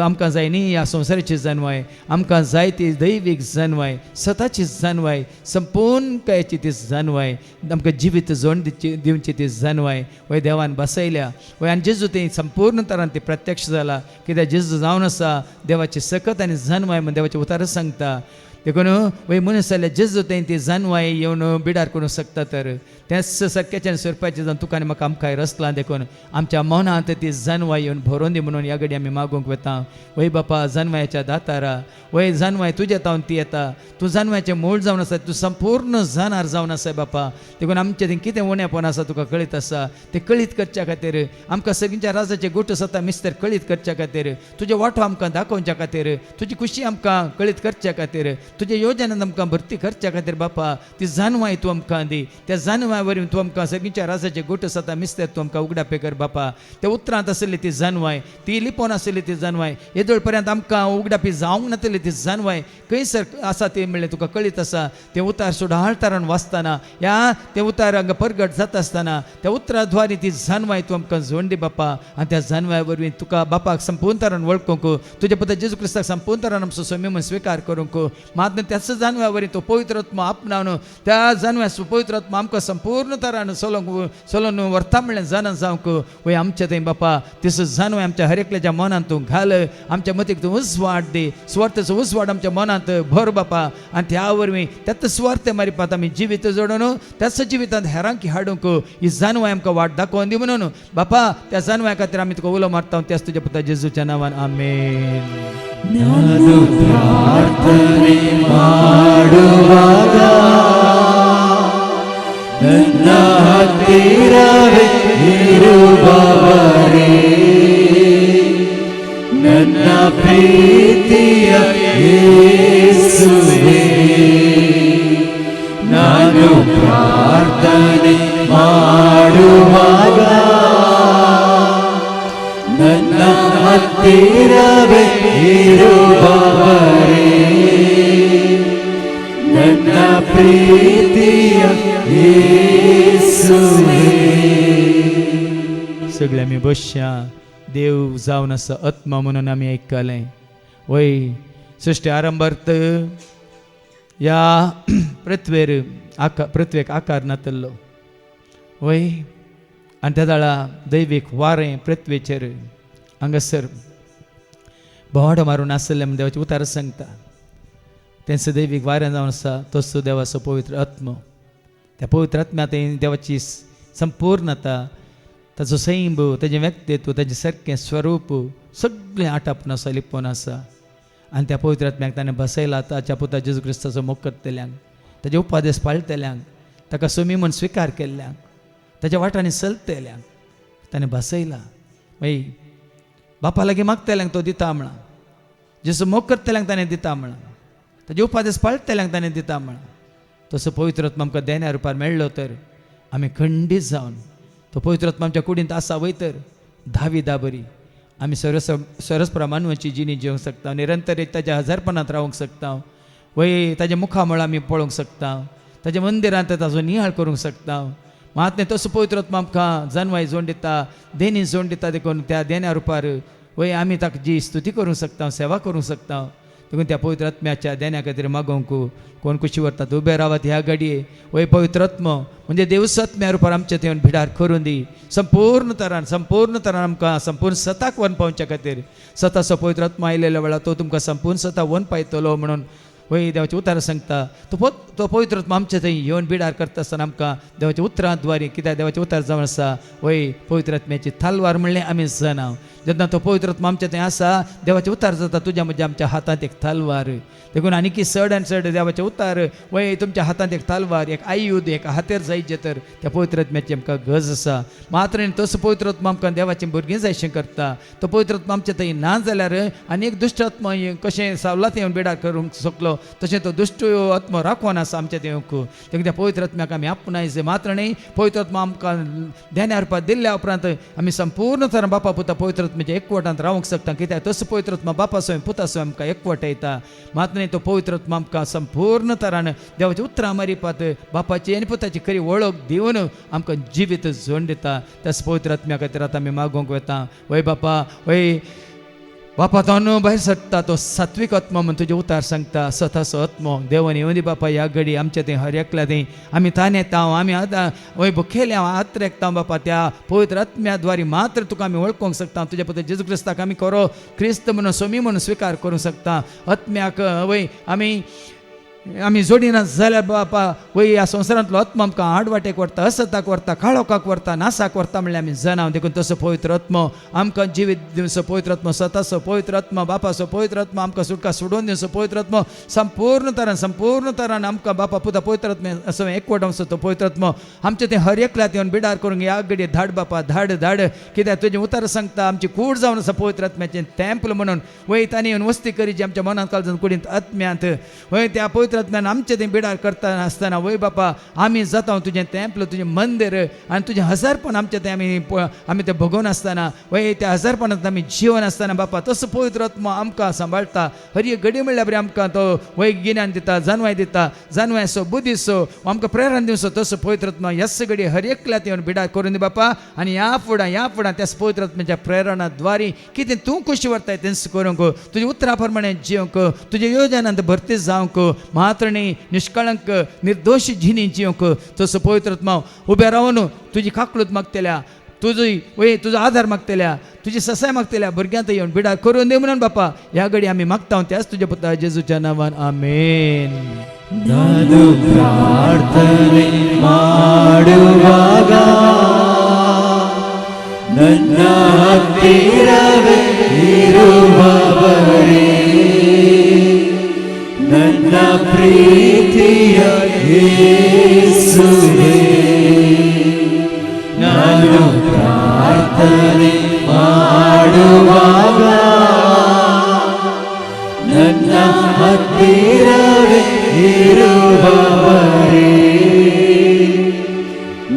आमकां जाय न्ही ह्या संवसाराची जानवाय आमकां जाय ती दैवीक जानवाय स्वताची जानवाय संपूर्ण कायाची ती जानवाय आमकां जिवीत जोड दिवची ती जानवाय वय देवान बसयल्या वय आनी जेजू तें संपूर्ण तरान ती प्रत्यक्ष जाला कित्याक जेजू जावन आसा देवाची सकत आनी जानवाय म्हण देवाचे उतारच सांगता देखून वय मनीस जाल्यार जेजू तें ती जानवाय येवन बिडार करूंक शकता तर तेंच सारकेच्यान सरपाचें जावन तुका आनी म्हाका आमकां रचलां देखून आमच्या मनांत ती जानवाय येवन भरोवन दी म्हणून ह्या घडी आमी मागूंक वता वय बापा जानवायाच्या दातारा वय जानवाय तुज्या तावन ती येता तूं जानवायचें मूळ जावन आसा तूं संपूर्ण जाणार जावन आसा बापा देखून आमचें थंय कितें उणेंपण आसा तुका कळीत आसा तें कळीत करच्या खातीर आमकां सगळ्यांच्या राजाचे गोठ सता मिस्तर कळीत करच्या खातीर तुजे वांटो आमकां दाखोवच्या खातीर तुजी खुशी आमकां कळीत करच्या खातीर तुजे योजनांत आमकां भरती करच्या खातीर बापा ती जानवाय तूं आमकां दी त्या जानवाय वरवीं तूं आमकां सगळ्यांच्या राजाचे गोठ सता मिस्तर तूं आमकां उगडापे कर बापा त्या उतरांत आसली ती जानवाय ती लिपोवन आसली ती जानवाय येदोळ पर्यंत आमकां उगडापी जावंक नातली ती जानवाय खंयसर आसा ती म्हणलें तुका कळीत आसा तें उतार सुडाळ तरान वाचतना ह्या तें उतार हांगा परगट जाता आसतना त्या उतराद्वारे ती जानवाय तूं आमकां जोड दी बापा आनी त्या जानवाय वरवीं तुका बापाक संपूर्ण तरान वळखूंक तुजे पुता जेजू क्रिस्ताक संपूर्ण तरान आमचो सोमी म्हूण स्विकार करूंक मात त्याच जानव्यावरी तो पवित्र आत्मा आपणावन त्या जानव्यास पवित्र आत्मा आमकां संपूर्ण तरान सोलोन व्हरता म्हणलें जाणा जावंक वय आमच्या थंय बापा तसो जानवें आमच्या हर एकल्याच्या मनांत तूं घाल आमच्या मतीक तूं उसवाड दे स्वार्थाचो उसवाड आमच्या मनांत भर बापा आनी त्या वरवीं त्याच स्वार्थ मारिपात आमी जिवीत जोडून त्याच जिवितांत हेरांक हाडूंक ही जानवां आमकां वाट दाखोवन दी म्हणून बापा त्या जानव्या खातीर आमी तुका उलो मारता त्याच तुज्या पुता जेजूच्या नांवान आमेन. ನಾನು ಪ್ರಾರ್ಥನೆ ಮಾಡುವಾಗ ನನ್ನ ಹತ್ತಿರವೇ ಇರುವವರೇ ನನ್ನ ಪ್ರೀತಿಯ ಯೇಸುವೇ ನಾನು ಪ್ರಾರ್ಥನೆ ಮಾಡುವಾಗ ನನ್ನ ಹತ್ತಿರವೇ ಇರುವವರೇ ನನ್ನ ಪ್ರೀತಿಯ ಯೇಸುವೇ. सगळे आमी बसया देव जावन आसा आत्मा म्हणून आमी आयकलें वय सृश्टी आरंभार्थ ह्या पृथ्वेक आकार नातल्लो वय आनी त्या दाळा दैवीक वारें पृथ्वेचेर हांगासर भोंवडो मारून आसले म्हण देवाचे उतार सांगता तेंचो दैवीक वारें जावन आसा तसो देवाचो पवित्र आत्मो त्या पवित्र आत्म्या देवाची संपूर्णता ताचो सैंब ताचें व्यक्तित्व ताचें सारकें स्वरूप सगळें आटापून आसा लिपोवन आसा आनी त्या पवित्र आत्म्याक ताणें बसयला ताच्या पुता जेजू क्रिस्ताचो मोग करतल्यांक ताचे उपादेश पाळटल्यांक ताका सोमी म्हूण स्विकार केल्ल्यांक ताच्या वाटांनी चलतल्यांक ताणें बसयला मागीर बापा लागीं मागतल्यांक तो दिता म्हणा जेजू मोग करतल्यांक ताणें दिता म्हणा ताचे उपादेश पाळटल्यांक ताणें दिता म्हणा तसो पवित्र आत्मा आमकां देण्या रुपार मेळ्ळो तर आमी खंडीत जावन तो पवित्र आत्मा आमच्या कुडींत आसा वय तर धावी बरी आमी सरस्परा मानवाची जिणी जिवंक शकता निरंतर ताच्या हजारपणांत रावंक शकता वय ताच्या मुखामळ आमी पळोवंक शकता ताच्या मंदिरांत ताचो नियाळ करूंक शकता महात्मे तसो पवित्र आत्मा आमकां जानवाय जोड दिता देणी जोड दिता देखून त्या देण्या रुपार वय आमी ताका जी स्तुती करूंक शकता सेवा करूंक शकता देखून त्या पवित्र आत्म्याच्या देण्या खातीर मागोवंक कोण कशी व्हरतात उबे रावात ह्या गाडये वय पवित्र आत्मो म्हणजे देवच आत्म्या रुपार आमच्या थंय भिडार करून दी संपूर्ण तरान आमकां संपूर्ण सताक वन पावच्या खातीर सताचो पवित्र आत्मा आयलेल्या वेळार तो तुमकां संपूर्ण सता वन पायतलो म्हणून वय देवाचे उतार सांगता तो पवित्र आत्मा आमच्या थंय येवन बिडार करता आसतना आमकां देवाच्या उतरां द्वारे कित्याक देवाचे उतार जावन आसा वय पवित्र आत्म्याची थालवार म्हणलें आमी जाणा जेन्ना तो पवित्र आत्मा आमच्या थंय आसा देवाचे उतार जाता तुज्या म्हज्या आमच्या हातांत एक थालवार देखून आनीक चड आनी चड देवाचे उतार वय तुमच्या हातांत एक थालवार एक आयुध एक हातेर जायचे तर त्या पवित्र आत्म्याची आमकां गरज आसा मात्र तसो पवित्र आत्मा आमकां देवाचें भुरगीं जायशें करता तो पवित्र आत्मा आमच्या थंय ना जाल्यार आनी एक दुश्ट आत्मा कशें सावलात येवन बिडार करूंक शकलो तशें तो दुश्ट आत्मा राखून आसा आमच्या थंय देखून त्या पवित्र आत्म्याक आमी आपणायचे मात्र न्ही पवित्र आत्मा आमकां ध्याना रुपार दिल्ल्या उपरांत आमी संपूर्ण तरान बापा पुता पवित्र आत्म्याच्या एकवटांत रावंक शकता कित्याक तसो पवित्र आत्मा बापा सवय पुता सवय आमकां एकवटायता मात्र न्ही तो पवित्र आत्मा आमकां संपूर्ण तरान देवाची उतरां मारिपात बापाची आनी पुताची खरी वळख दिवन आमकां जिवीत जोड दिता त्याच पवित्र आत्म्या खातीर आतां आमी मागोवंक वता वय बापा तो भायर सट्टा तो सात्वीक आत्मा म्हणून तुजे उतार सांगता सताचो आत्मो देवान येवन दी बापा ह्या घडी आमच्या थंय हर एकल्या थंय आमी तान येता आमी आतां वय भुकेले हांव आत्र एकता बापा त्या पवित्र आत्म्या द्वारे मात्र तुका आमी वळखूंक शकता तुज्या पुत्र जेजू क्रिस्ताक आमी खरो क्रिस्त म्हणून सोमी म्हणून स्विकार करूंक शकता आत्म्याक वय आमी जोडिना जाल्यार बापा वय ह्या संवसारांतलो आत्मा आमकां आडवाटेक व्हरता असताक व्हरता काळोखाक व्हरता नासाक व्हरता म्हणल्यार आमी जाणा देखून तसो पवित्र आत्मो आमकां जिवीत दिवचो पवित्र आत्मो सताचो पवित्र आत्मा बापाचो पवित्र आत्मा आमकां सुटका सोडून दिवचो पवित्र आत्मो संपूर्ण तरान आमकां बापा पुता पवित्र आत्मे असो एकवटांचो तो पवित्र आत्मो आमचे थंय हर एकल्यात येवन बिडार करूंक ह्या घडये धाड बापा धाड कित्याक तुजें उतार सांगता आमची कूड जावन आसा पवित्र आत्म्याचें टॅम्पल म्हणून वय तांणी येवन वस्ती करी जी आमच्या मनांत काळजांत कुडींत आत्म्यांत वय त्या पवित्र पवित्रात्म्यान आमचे ते बिडार करता आसतना वय बापा आमी जाता तुजें तेंपल तुजें मंदिर आनी तुजें हजारपण आमचें तें आमी तें भोगोवन आसतना वय त्या हजारपणांत आमी जिवन आसतना बापा तसो पवित्र आत्मा आमकां सांबाळटा हर एक घडी म्हणल्यार बरें आमकां तो वय गिन्यान दिता जानवाय सो बुद्धी सो आमकां प्रेरण दिवचो तसो पवित्र आत्मा ह्याच घडी हर एकल्यात येवन बिडार करून दी बापा आनी ह्या फुडां त्या पवित्र आत्म्याच्या प्रेरणा द्वारे कितें तूं कशी व्हरताय तें करूंक तुज्या उतरा प्रमाणे जिवंक तुज्या योजनांत भरती जावंक मात्र न्ही निश्कळंक निर्दोश जिणी जिवंक तसो पवित्र आत्मा उबे रावन तुजी काकलूत मागतल्या तुजो आधार मागतल्या तुजी ससाय मागतल्या भुरग्यांत येवन बिडार करून दे म्हणून बापा ह्या घडी आमी मागता त्याच तुज्या पुता जेजूच्या नांवान आमेन. ನಾನು ಪ್ರಾರ್ಥನೆ ಮಾಡುವಾಗ ನನ್ನ ಹತ್ತಿರವೇ ಇರುವವರೇ ನನ್ನ ಪ್ರೀತಿಯ ಯೇಸುವೇ ನಾನು ಪ್ರಾರ್ಥನೆ ಮಾಡುವಾಗ ನನ್ನ ಹತ್ತಿರವೇ ಇರುವವರೇ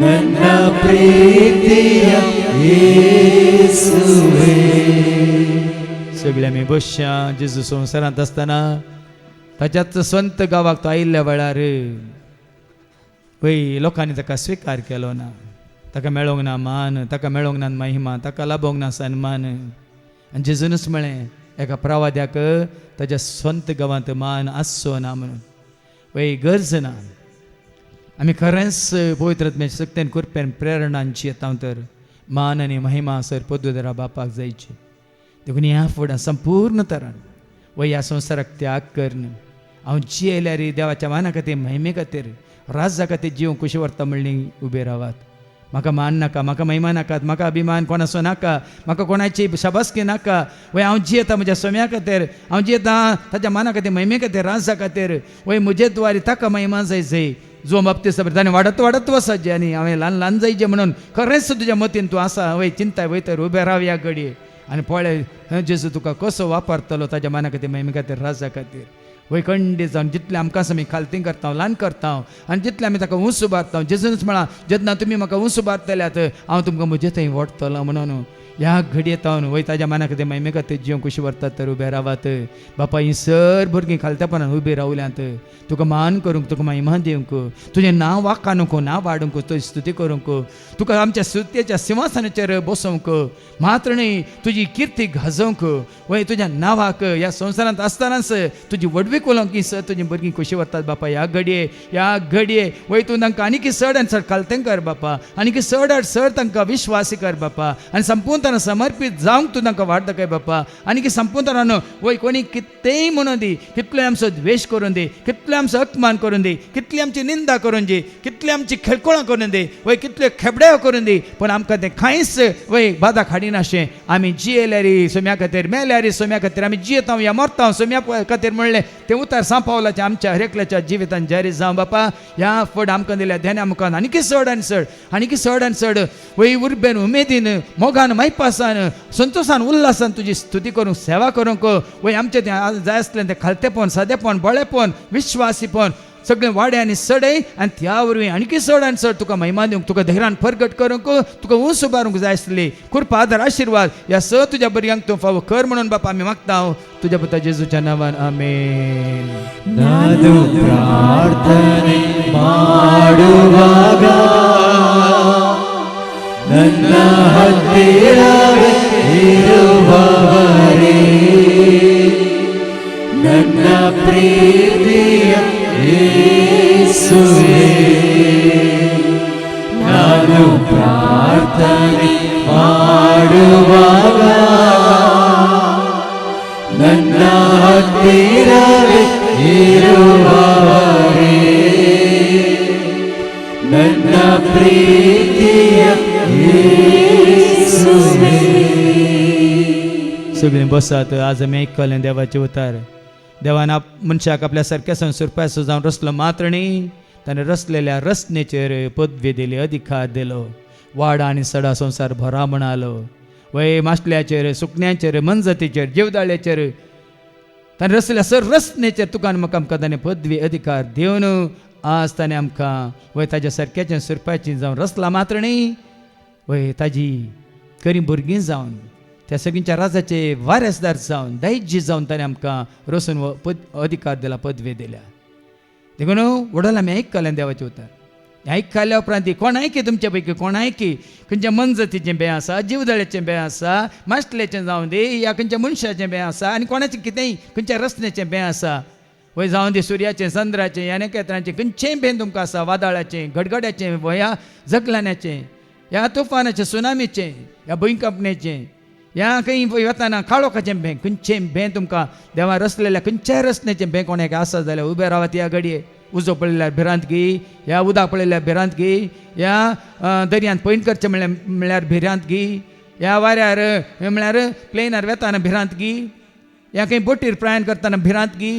ನನ್ನ ಪ್ರೀತಿಯ ಯೇಸುವೇ. सगळे आमी बसच्या जेजू संवसारांत आसतना ताच्याच स्वंत गांवाक तो आयिल्ल्या वेळार वय लोकांनी ताका स्विकार केलो ना ताका मेळोंक ना मान ताका मेळोंक ना महिमा ताका लाभोंक ना सन्मान आनी जेजूनच म्हळें एका प्रवाद्याक ताच्या स्वंत गांवांत मान आसचो ना म्हणून वय गरज ना आमी खरेंच पवित्र आत्म्याचे शक्तीन कृपेन प्रेरणांची येता तर मान आनी महिमा सर पदुदरा बापाक जायची देखून ह्या फुडें संपूर्ण तरान वय ह्या संवसाराक त्याग करन हांव जियेल्यार देवाच्या माना खातीर महिमे खातीर राज्या खातीर जीव कशी व्हरता म्हणली उबे रावात. म्हाका मान नाका म्हाका महिमा नाकात म्हाका अभिमान कोणाचो नाका म्हाका कोणाची शाबासकी नाका वय हांव जियेता म्हज्या सोम्या खातीर हांव जियेता ताच्या माना खातीर महिमे खातीर राज्या खातीर वय म्हजे द्वारे ताका महिमा जाय जो बाबतीस ताणें वाडत वचत आनी हांवें ल्हान जायचें म्हणून खरेंच तुज्या मतीन तूं आसा वय चिंताय वय तर उबे राव ह्या घडये आनी पळय जेजू तुका कसो वापरतलो ताच्या माना खातीर महिमे खातीर राज्या खातीर वय खंडी जावन जितलें आमकां आमी खालती करता ल्हान करता आनी जितलें आमी ताका उंच उबारता जेजूनच म्हळां जेन्ना तुमी म्हाका उंच उबारतल्यात हांव तुमकां म्हजे थंय व्हरतलो म्हणून ह्या घडयेत वय ताच्या माना खातीर महिमे खातीर जीव कशी व्हरतात तर उबे रावात बापा ही सर भुरगीं खालत्यापणान उबी रावल्यांत तुका मान करूंक तुका महिमा दिवंक तुजें नांव वाखाणूंक नांव वाडूंक तुजी स्तुती करूंक तुका आमच्या स्तुत्येच्या सिंहासनाचेर बसोवंक मात्र न्ही तुजी किर्ती गाजोवंक वय तुज्या नांवाक ह्या संवसारांत आसतनाच तुजी वडवीक उलोवंक ही सर तुजीं भुरगीं कशी व्हरतात बापा ह्या घडये वय तूं तांकां आनीक चड आनी चड खालतें कर बापा आनीक चड तांकां विश्वासी कर बापा आनी संपूर्ण समर्पित जावंक तूं तांकां वाडता काय बापा आनी की संपूर्ण वय कोणी कितेंय म्हणून दी कितले आमचो द्वेश करून दी कितले आमचो अपमान करून दी कितली आमची निंदा करून दी कितली आमची खेळकोळां करून दी वय कितले खेबड्या करून दी पण आमकां तें कांयच वय बादा हाडिनाशें आमी जियेल्यार सोम्या खातीर मेल्यार सोम्या खातीर आमी जियेता या मरता सोम्या खातीर म्हणलें तें उतार सांपावलाचें आमच्या हर एकल्याच्या जिवितान जारी जावं बापा ह्या फड आमकां दिल्या ध्यान आमकां आनीक चड आनी चड वय उर्बेन उमेदीन मोगान मायपासान संतोषान उल्हासान तुजी स्तुती करूंक सेवा करूंक वय आमचें तें जाय आसलें तें खालतेपण सादेपण बळेपण विश्वासीपण सगळें वाडे आनी चडय आनी त्या वरवीं आनीक चड आनी चड तुका महिमा दिवंक तुका धैर्यान परगट करूंक तुका उंच उबारूंक जाय आसली कृपा आदार आशिर्वाद ह्या स तुज्या भुरग्यांक तूं फावो कर म्हणून बापा आमी मागता तुज्या पुता जेजूच्या नांवान आमेन. ನಾನು ಪ್ರಾರ್ಥನೆ ಮಾಡುವಾಗ ನನ್ನ ಹತ್ತಿರವೇ ಇರುವವರೇ ನನ್ನ ಪ್ರೀತಿಯ ಯೇಸುವೇ ನಾನು ಪ್ರಾರ್ಥನೆ ಮಾಡುವಾಗ ನನ್ನ ಹತ್ತಿರವೇ ಇರುವವರೇ ನನ್ನ ಪ್ರೀತಿಯ ಯೇಸುವೇ. सगळीं बसात आज आमी आयकलें देवाचें उतार देवान मनशाक आपल्या सारक्या संस्कृपाचो जावन रचलो मात्र न्ही ताणें रचलेल्या रचनेचेर पदवी दिली अधिकार दिलो वाडा आनी सडा संवसार भरा म्हणालो वय माशल्याचेर सुकण्यांचेर मनजतीचेर जीवदाळ्याचेर ताणें रचल्या सर रचनेचेर तुका आनी म्हाका आमकां ताणें पदवी अधिकार दिवन आज ताणें आमकां वय ताज्या सारक्याचें सुरपाचें जावन रचला मात्र न्ही वय ताजी खरीं भुरगीं जावन त्या सगळ्यांच्या राजाचे वारसदार जावन दैज्य जावन ताणें आमकां रचून अधिकार दिला पदवी दिल्या देखून वडोल आमी आयकलें देवाचें उतर आयकल्या उपरांत कोणाय की तुमच्या पैकी कोणाय की खंयच्या मनजतीचें बें आसा जीवदळ्याचें बें आसा माश्टलेचें जावं दी या खंयच्या मनशाचें बें आसा आनी कोणाचें कितेंय खंयच्या रचनेचें बें आसा वय जावं दी सुर्याचें चंद्राचें या नखेत्राचें खंयचेंय बें तुमकां आसा वादळाचें गडगड्याचें वया जगलान्याचें या तुफानाचें सुनामीचें या भुंयकंपणेचें या खंय वताना काळोखाचें बें खंयचें बें तुमकां देवा रचलेल्या खंयच्याय रचनेचें बें कोणाक आसा जाल्यार उबे रावात ह्या घडये उजो पळयल्यार भिरांतगी ह्या उदक पळयल्यार भिरांतगी ह्या दर्यांत पैन करचें म्हळ्यार भिरांतगी ह्या वाऱ्यार म्हळ्यार प्लेनार वेताना भिरांतगी ह्या खंय बोटीर प्रयाण करतना भिरांतगी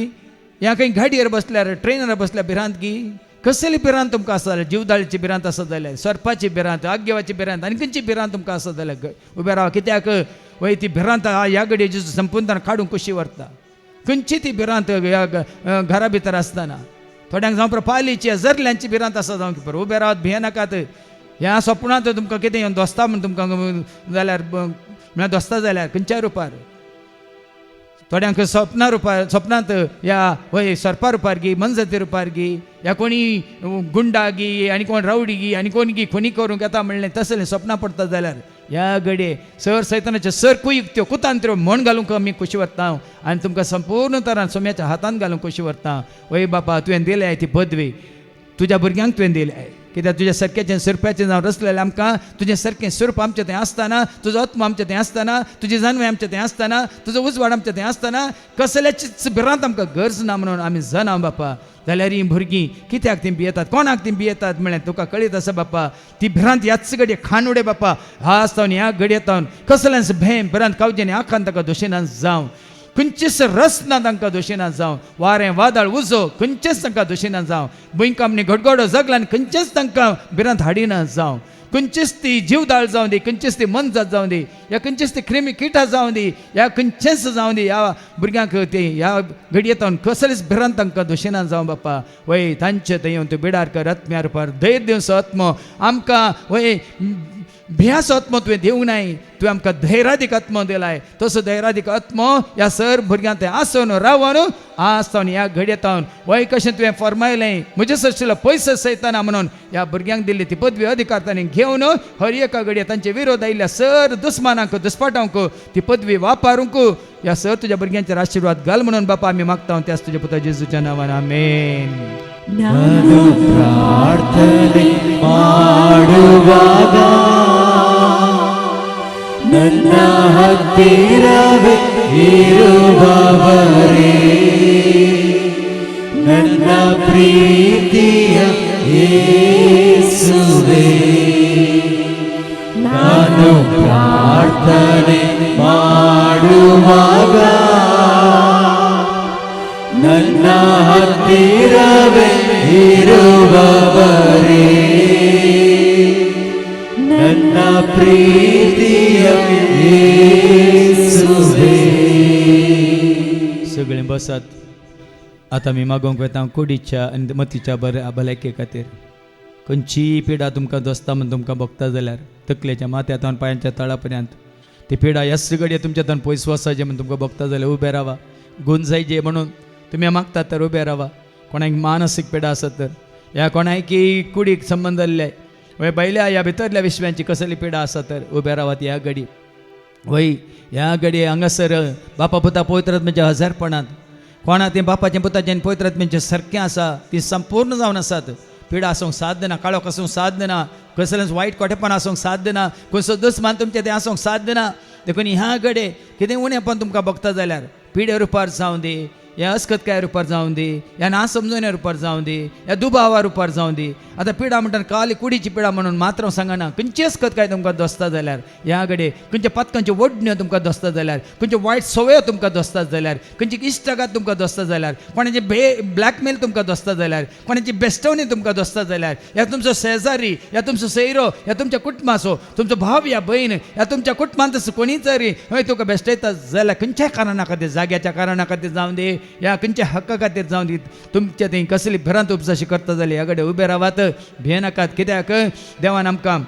ह्या खंय गाडयेर बसल्यार ट्रेनार बसल्यार भिरांतगी कसली भिरांत तुमकां आसा जाल्यार जीवदाळीची भिरांत आसा जाल्यार सर्पाची भिरांत आग्यवाची भिरांत आनी खंयची भिरांत तुमकां आसा जाल्यार उबे रावा कित्याक वय ती भिरांत ह्या घडयेची संपूर्ण काडून कशी व्हरता खंयची ती भिरांत ह्या घरा भितर आसतना थोड्यांक जावं पर पालीची जरल्यांची भिरांत आसा जावं की उबे रावत भियेनाकात ह्या स्वप्नांत तुमकां कितें येवन दोस्ता म्हण तुमकां जाल्यार म्हळ्यार दोस्ता जाल्यार खंयच्याय रुपार थोड्यांक स्वप्नांत ह्या वय सर्पा रुपार गी मनजती रुपार गी ह्या कोणी गुंडा गी आनी कोण रावडी गी आनी कोण गी खुनी करूंक येता म्हणलें तसलें स्वप्नां पडटा जाल्यार ह्या घडये सर सैतानाचे सर कुयुक्त्यो कुतांत्र्यो म्हण घालूंक आमी कशी व्हरता आनी तुमकां संपूर्ण तरान सोम्याच्या हातान घालूंक कशी व्हरता वय बापा तुवें दिल्या ती पदवी तुज्या भुरग्यांक तुवें दिल्या कित्याक तुज्या सारक्याचें सुरप्याचें जावन रचलेलें आमकां तुजें सारकें स्वरूप आमचें तें आसतना तुजो आत्मा आमचें तें आसतना तुजी जानवें आमचें तें आसतना तुजो उजवाड आमचें तें आसतना कसल्याचीच भिरांत आमकां गरज ना म्हणून आमी जाणा बापा जाल्यार ही भुरगीं कित्याक ती भियेतात कोणाक ती भियेतात म्हळ्यार तुका कळीत आसा बापा ती भिरांत ह्याच घडये खाण उडे बापा ह्या आसतावन ह्या घडयेतावन कसलेंच भें भिरांत कावजेनी आखान ताका दोशेना जावं खंयचेच रस ना तांकां दोशेना जावं वारें वादळ उजो खंयचेच तांकां दोशेना जावं भुंयकांपणी घडघडो जगलान खंयचेच तांकां भिरांत हाडिना जावं खंयचीच ती जीवदाळ जावं दी खंयचीच ती मनजात जावं दी या खंयचीच ती क्रिमी किटां जावं दी या खंयचेंच जावं दी ह्या भुरग्यांक ते ह्या घडयेतावन कसलेच भिरांत तांकां दोशेना जावं बापा वय तांचे थंय येवन तूं बिडार कर आत्म्या रुपार धैर्य दिवचो आत्मो आमकां वय भियासो आत्मो तुवें दिवंक नाय तुवें आमकां धैर्यादीक आत्मो दिलाय तसो धैर्यादीक आत्मो ह्या सर भुरग्यांक ते आसून रावन आसतावन ह्या घडयेतावन वय कशें तुवें फरमायलें म्हजे सरशिल्लो पयसो सैताना म्हणून ह्या भुरग्यांक दिल्ली ती पदवी अधिकार तांणी घेवन हर एका घडये तांचे विरोध आयिल्ल्या सर दुस्मानांक दुस्पाटांक ती पदवी वापरूंक ह्या सर तुज्या भुरग्यांचेर आशिर्वाद घाल म्हणून बापा आमी मागता त्याच तुज्या पुता जेजूच्या नांवान आमेन ಪ್ರಾರ್ಥನೆ ಮಾಡುವಾಗ ನನ್ನ ಹತ್ತಿರವೇ ಇರುವವರೇ ನನ್ನ ಪ್ರೀತಿಯ ಯೇಸುವೇ ನಾನು ಪ್ರಾರ್ಥನೆ ಮಾಡುವಾಗ ನನ್ನ ಹತ್ತಿರವೇ ಇರುವವರೇ ನನ್ನ ಪ್ರೀತಿಯ ಯೇಸುವೇ सगळें बसात आतां आमी मागोवंक वेता कुडीच्या आनी मतीच्या भलायके खातीर खंयची पिडा तुमकां दोस्ता म्हण तुमकां भोगता जाल्यार तकलेच्या माथ्यान पांयांच्या तळा पर्यंत ती पिडा ह्याच घडये तुमच्या पयस वसाचें म्हण तुमकां भोगता जाल्यार उबे रावा गूण जायचे म्हणून तुमी मागतात तर उबे रावा कोणाक मानसीक पिडा आसत तर ह्या कोणायकी कुडीक संबंद आसले वय बैल्या ह्या भितरल्या विश्वांची कसली पिडा आसा तर उबे रावात ह्या घडी वय ह्या घडये हांगासर बापा पुता पवित्र आत्म्याच्या हजारपणांत कोणा तें बापाचें पुताचें पवित्र आत्म्याचें सारकें आसा ती संपूर्ण जावन आसात पिडा आसूंक साध्य ना काळोख आसूंक साध्य ना कसलेंच वायट कोठेपण आसूंक साध्य ना खंयचो दुस्मान तुमचें तें आसूंक साध्य ना देखून ह्या घडये कितें उणेंपण तुमकां भोगता जाल्यार पिडे रुपार जावं दी या अस्खतकाय रुपार जावं दी या ना समजोन्या रुपार जावं दी या दुबावा रुपार जावं दी आतां पिडा म्हणटा काली कुडीची पिडा म्हणून मात्र सांगना खंयची अस्खतकाय तुमकां दोसता जाल्यार ह्या घडये खंयच्या पथकांच्यो वडण्यो तुमकां दोसता जाल्यार खंयच्यो वायट सवयो तुमकां दोसतात जाल्यार खंयची इश्टागात तुमकां दोसता जाल्यार कोणाची ब्लॅकमेल तुमकां दोसता जाल्यार कोणाची बेस्टवणी तुमकां दोसता जाल्यार या तुमचो शेजारी या तुमचो सैरो या तुमच्या कुटुंबाचो तुमचो भाव या भयण या तुमच्या कुटुंबांत कोणी तरी हय तुका बेश्टयता जाल्यार खंयच्याय कारणां खातीर जाग्याच्या कारणां खातीर जावं दी या खंयच्या हक्का खातीर जावं दी तुमच्या थंय कसली भिरांत उपजाशी करता जाल्यार ह्या कडेन उबे रावात भियेनाकात कित्याक देवान आमकां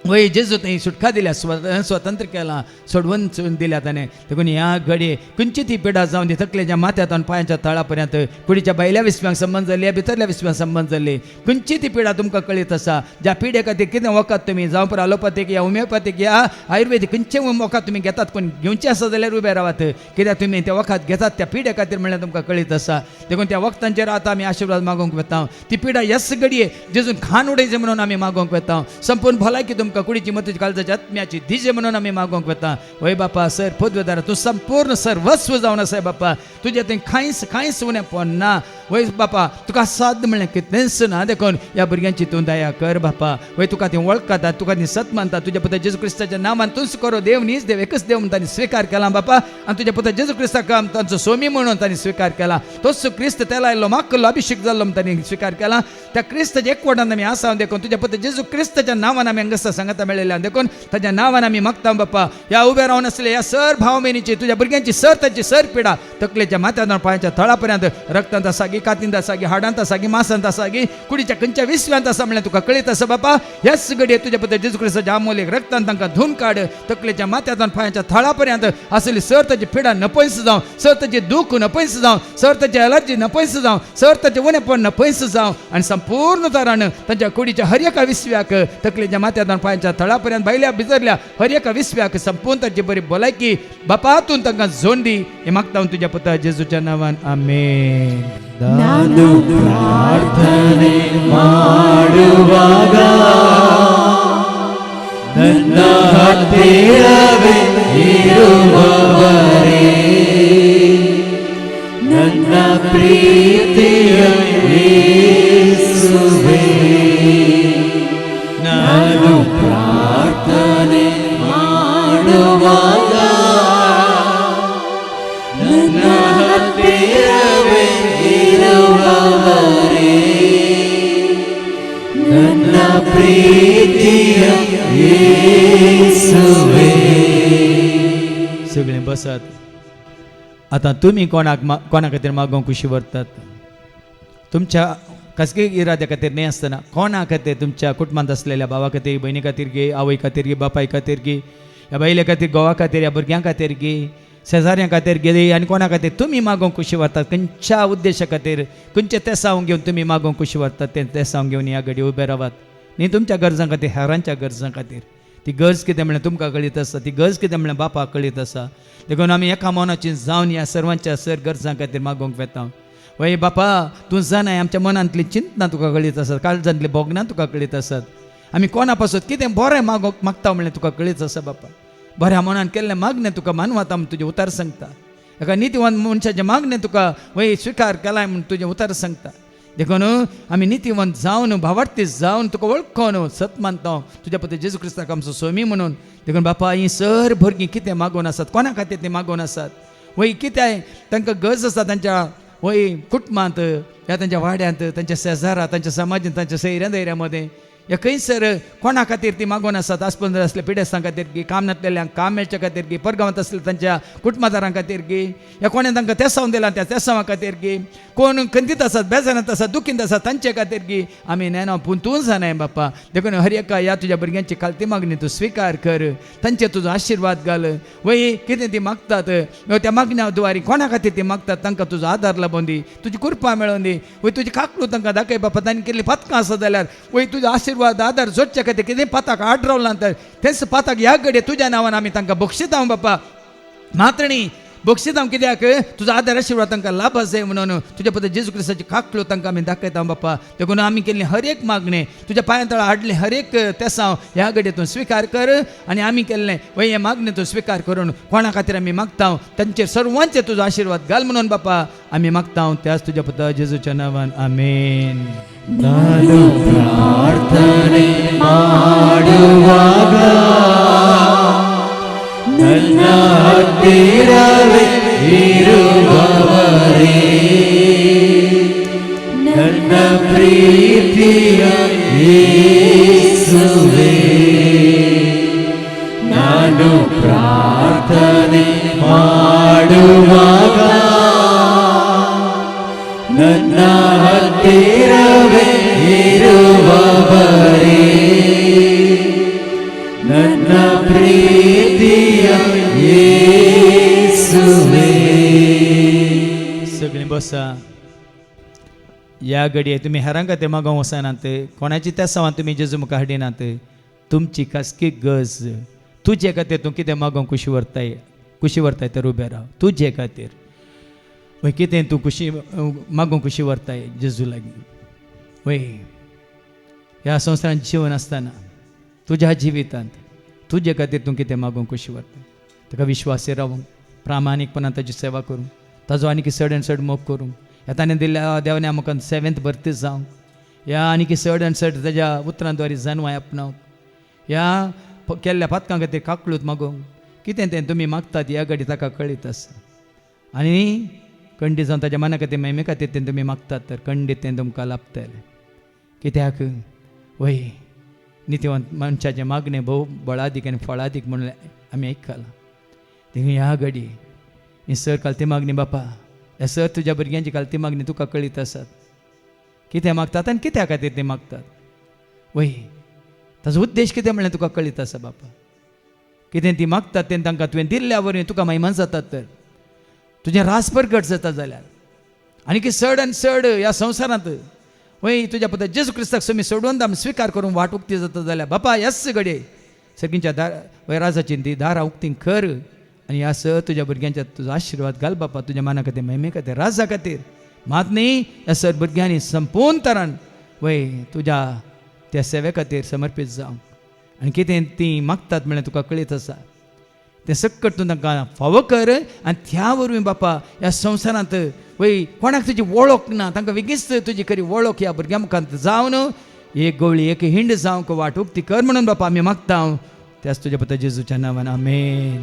वय जेजू थंय सुटका दिल्या स्वतंत्र केला सोडवून दिल्या ताणें देखून ह्या घडये खंयची ती पिडा जावं दी तकलेच्या माथ्यांत पांयाच्या तळा पर्यंत कुडीच्या भायल्या विस्व्यांक संबंद जाल्ली भितरल्या विस्व्यांक संबंद जाल्ली खंयची ती पिडा तुमकां कळीत आसा ज्या पिडे खातीर कितें वखद तुमी जावं पर ॲलोपॅथीक या होमिओपॅथीक या आयुर्वेदीक खंयचें वखद तुमी घेतात पूण घेवचें आसा जाल्यार उबे रावात कित्याक तुमी तें वखद घेतात त्या पिड्या खातीर म्हणल्यार तुमकां कळीत आसा देखून त्या वखदांचेर आतां आमी आशिर्वाद मागोवंक वेता ती पिडा ह्याच घडये जेजून खाण उडयचें म्हणून आमी मागोवंक वेता संपूर्ण भलायकी तुमकां कुडीची मतीची काळजाच्या आत्म्याची दिजे म्हणून आमी मागोवंक वेता वय बापा सर पदवेदार तूं संपूर्ण सर्वस्व जावन आसा बापा तुजें थंय कांयच उणें पडना वय बापा तुका साध्य म्हणलें कितेंच ना देखून ह्या भुरग्यांची तूं दया कर बापा वय तुका ती वळखता तुका ती सत मानता तुज्या पुता जेजू क्रिस्ताच्या नांवान तूंच करो देव नीच देव एकच देव म्हणून तांणी स्वीकार केला बापा आनी तुज्या पुता जेजू क्रिस्ताक तांचो सोमी म्हणून तांणी स्वीकार केला तोच क्रिस्त तेला आयलो मागलो अभिषेक जाल्लो म्हणून तांणी स्वीकार केला त्या क्रिस्ताच्या एकवटान आमी आसा देखून तुज्या पुता जेजू क्रिस्ताच्या नांवान आमी हांगासर सांगता मेळयल्या देखून ताच्या नांवान आमी मागता बापा ह्या उबे रावन आसले ह्या सर भाव भयणीची तुज्या भुरग्यांची सर तांची सर पिडा तकलेच्या माथ्यान पांयाच्या तळा पर्यंत रक्तांत आसा गी कातींत आसा गी हाडांत आसा गी मांसांत आसा गी कुडीच्या खंयच्या विस्व्यांत आसा म्हणल्यार तुका कळीत आसा बापा ह्याच घडये तुज्या पुत्र जेजू क्रिस्ताच्या अमोलीक रक्तान तांकां धुवन काड तकलेच्या माथ्यान पांयाच्या तळा पर्यंत आसली सर ताची पिडा नपयस जावं सर ताची दूख नपयस जावं सर ताची एलर्जी नपयस जावं सर ताचे उणेपण नपयस जावं आनी संपूर्ण तरान तांच्या कुडीच्या हर एका विस्व्याक तकलेच्या माथ्यान पांयाच्या तळा पर्यंत भायल्या भितरल्या हर एका विस्व्याक संपूर्ण ताची बरी भलायकी बापा तूं तांकां जोड दी हें मागता हांव तुज्या पुता जेजूच्या नांवान आमेन ನಾನು ಪ್ರಾರ್ಥನೆ ಮಾಡುವಾಗ ನನ್ನ ಹತ್ತಿರವೇ ಇರುವವರೇ ನನ್ನ ಪ್ರೀತಿಯ ಯೇಸುವೇ ನಾನು ಪ್ರಾರ್ಥನೆ ಮಾಡುವಾಗ ನನ್ನ ಹತ್ತಿರವೇ ಇರುವವರೇ ನನ್ನ ಪ್ರೀತಿಯ ಯೇಸುವೇ सगळे बसात आतां तुमी कोणा खातीर मागोवंक खुशी व्हरतात तुमच्या कसली इराद्या खातीर न्ही आसतना कोणा खातीर तुमच्या कुटुंबांत आसलेल्या भावा खातीर भयणी खातीर गे आवय खातीर गे बापाय खातीर गे ह्या बायले खातीर घोवा खातीर ह्या भुरग्यां खातीर गे शेजाऱ्यां खातीर गेली आनी कोणा खातीर तुमी मागोवंक खुशी व्हरतात खंयच्या उद्देशा खातीर खंयचे तेसांव घेवन तुमी मागोवंक खुशी व्हरतात तें तेसांव घेवन ह्या घडये उबे रावात न्ही तुमच्या गरजां खातीर हेरांच्या गरजां खातीर ती गरज कितें म्हणल्यार तुमकां कळीत आसा ती गरज कितें म्हणल्यार बापाक कळीत आसा देखून आमी एका मनाची जावन ह्या सर्वांच्या सर गरजां खातीर मागोवंक वेता वय बापा तूं जाणाय आमच्या मनांतली चिंतना तुका कळीत आसात काळजांतली भोगनां तुका कळीत आसात आमी कोणा पासून कितें बरें मागोवंक मागता म्हणल्यार तुका कळीत आसा बापा बऱ्या मनान केल्लें मागणें तुका मानवता म्हूण तुजें उतर सांगता एका नितीवान मनशाचें मागणें तुका वय स्विकार केलाय म्हूण तुजें उतर सांगता देखून आमी नितीवंत जावन भावार्थी जावन तुका वळखून सत मानता तुज्या पुत्र जेजू क्रिस्ताक आमचो स्वामी म्हणून देखून बापा ही सर भुरगीं कितें मागोवन आसात कोणा खातीर तीं मागोवन आसात वय कितें तांकां गरज आसा तांच्या वय कुटुंबांत या तांच्या वाड्यांत तांच्या शेजारांत तांच्या समाजांत तांच्या सैऱ्या दैऱ्या मदें या खंयसर कोणा खातीर ती मागोवन आसात आस्पंदर असले पिडेस्तां खातीर गी काम नासलेल्यांक काम मेळच्या खातीर गी परगांवांत आसलेल्या तांच्या कुटुंबादारां खातीर गी या कोणें तांकां तेसांव दिलां त्या तेसांवा खातीर गी कोण खंतीत आसात बेजारांत आसात दुखींत आसात तांचे खातीर गी आमी नेना पूण तूं जाणाय बापा देखून हर एका ह्या तुज्या भुरग्यांची खालती मागणी तूं स्विकार कर तांचे तुजो आशिर्वाद घाल वय कितें ती मागतात त्या मागण्या द्वारे कोणा खातीर ती मागतात तांकां तुजो आदार लाबोवन दी तुजी कृपा मेळोवन दी वय तुजी काकलू तांकां दाखय बापा तांणी केल्ली पथकां आसा जाल्यार वय तुजो आशिर्वाद आदार जोडच्या खातीर कितें पाताक आड रावलां तर तेच पाताक ह्या घडये तुज्या नांवान आमी तांकां बक्षिता बापा मात्रणी बक्षीस हांव कित्याक तुजो आदार आशिर्वाद तांकां लाभा जाय म्हणून तुज्या पद्दत जेजू क्रिस्ताची खाकलो तांकां आमी दाखयता बाप्पा. देखून आमी केल्ली हर एक मागणें तुज्या पांया तळा हाडलें हर एक तेसांव ह्या घडये तूं स्विकार कर आनी आमी केल्लें वय हे मागणें तूं स्विकार करून कोणा खातीर आमी मागता तांचेर सर्वांचेर तुजो आशिर्वाद घाल म्हणून बाप्पा आमी मागता त्याच तुज्या पुता जेजूच्या नांवान आमेन. ನಾನು ಪ್ರಾರ್ಥನೆ ಮಾಡುವಾಗ ನನ್ನ ಹತ್ತಿರವೇ ಇರುವವರೇ ನನ್ನ ಪ್ರೀತಿಯ ಯೇಸುವೇ ನಾನು ಪ್ರಾರ್ಥನೆ ಮಾಡುವಾಗ ನನ್ನ ಹತ್ತಿರವೇ ಇರುವವರೇ ನನ್ನ ಪ್ರೀತಿಯ ಯೇಸುವೇ. सगळीं बसा. ह्या घडये तुमी हेरां खातीर मागोवंक वचनात, कोणाची त्या सवान तुमी जेजू मुखार हाडिनात. तुमची खासगी गरज तुजे खातीर तूं कितें मागोवंक कुशी व्हरताय तर उबें राव. तुजे खातीर वय कितें तूं खुशी मागोवंक कुशी व्हरताय जेजू लागीं. वय ह्या संवसारांत जिवन आसतना तुज्या जिवितांत तुजे खातीर तूं कितें मागोवंक कुशी व्हरताय. ताका विश्वासी रावूंक, प्रामाणीकपणान ताची सेवा करूंक, ताजो आनीक चड आनी चड मोग करूंक, ह्या ताणें दिल्ल्या देवान आमकां 7th बर्थ जावंक, ह्या आनीक चड आनी चड ताज्या उतरांद्वारे जन्माय आपणावंक, ह्या केल्ल्या पातकां खातीर काकळूत मागोवंक. कितें तें तुमी मागतात ह्या घडी ताका कळीत आसा. आनी खंडीत जावन ताज्या मना खातीर महिमे खातीर तें तुमी मागतात तर खंडीत तें तुमकां लाभतलें. कित्याक वय नित्यवंत मनशाचें मागणें भोव बळादीक आनी फळादीक म्हणून आमी आयकलां. देखून ह्या घडी ही सर कालती मागणी बापा, हे सर तुज्या भुरग्यांची कालती मागणी तुका कळीत आसात. कितें मागतात आनी कित्या खातीर तें मागतात. वय ताजो उद्देश कितें म्हणलें तुका कळीत आसा बापा. कितें ती मागतात तें तांकां तुवें दिल्ल्या वरवीं तुका महिमान जातात तर तुजें रास परगट जाता जाल्यार आनीक चड आनी चड ह्या संवसारांत वय तुज्या पुता जेजू क्रिस्ताक तुमी सोडून आमी स्विकार करून वाट उक्ती जाता जाल्यार बापा ह्याच घडये सगळींच्या वय राजाची ती दारां उक्तीं कर आनी ह्या स तुज्या भुरग्यांच्या तुजो आशिर्वाद घाल बापा. तुज्या मना खातीर महिमे खातीर राजा खातीर मात न्ही ह्या सर भुरग्यांनी संपूर्ण तरान वय तुज्या त्या सेवे खातीर समर्पीत जावंक आनी कितें ती मागतात म्हणल्यार तुका कळीत आसा तें सकट तूं तांकां फावो कर. आनी त्या वरवीं बापा ह्या संवसारांत वय कोणाक तुजी वळख ना तांकां बेगीच तुजी खरी वळख ह्या भुरग्यां मुखांत जावन एक गवळी एक हिंड जावंक वाट उक्ती कर म्हणून बापा आमी मागता. त्याच तुज्या पुता जेजूच्या नांवान आमेन.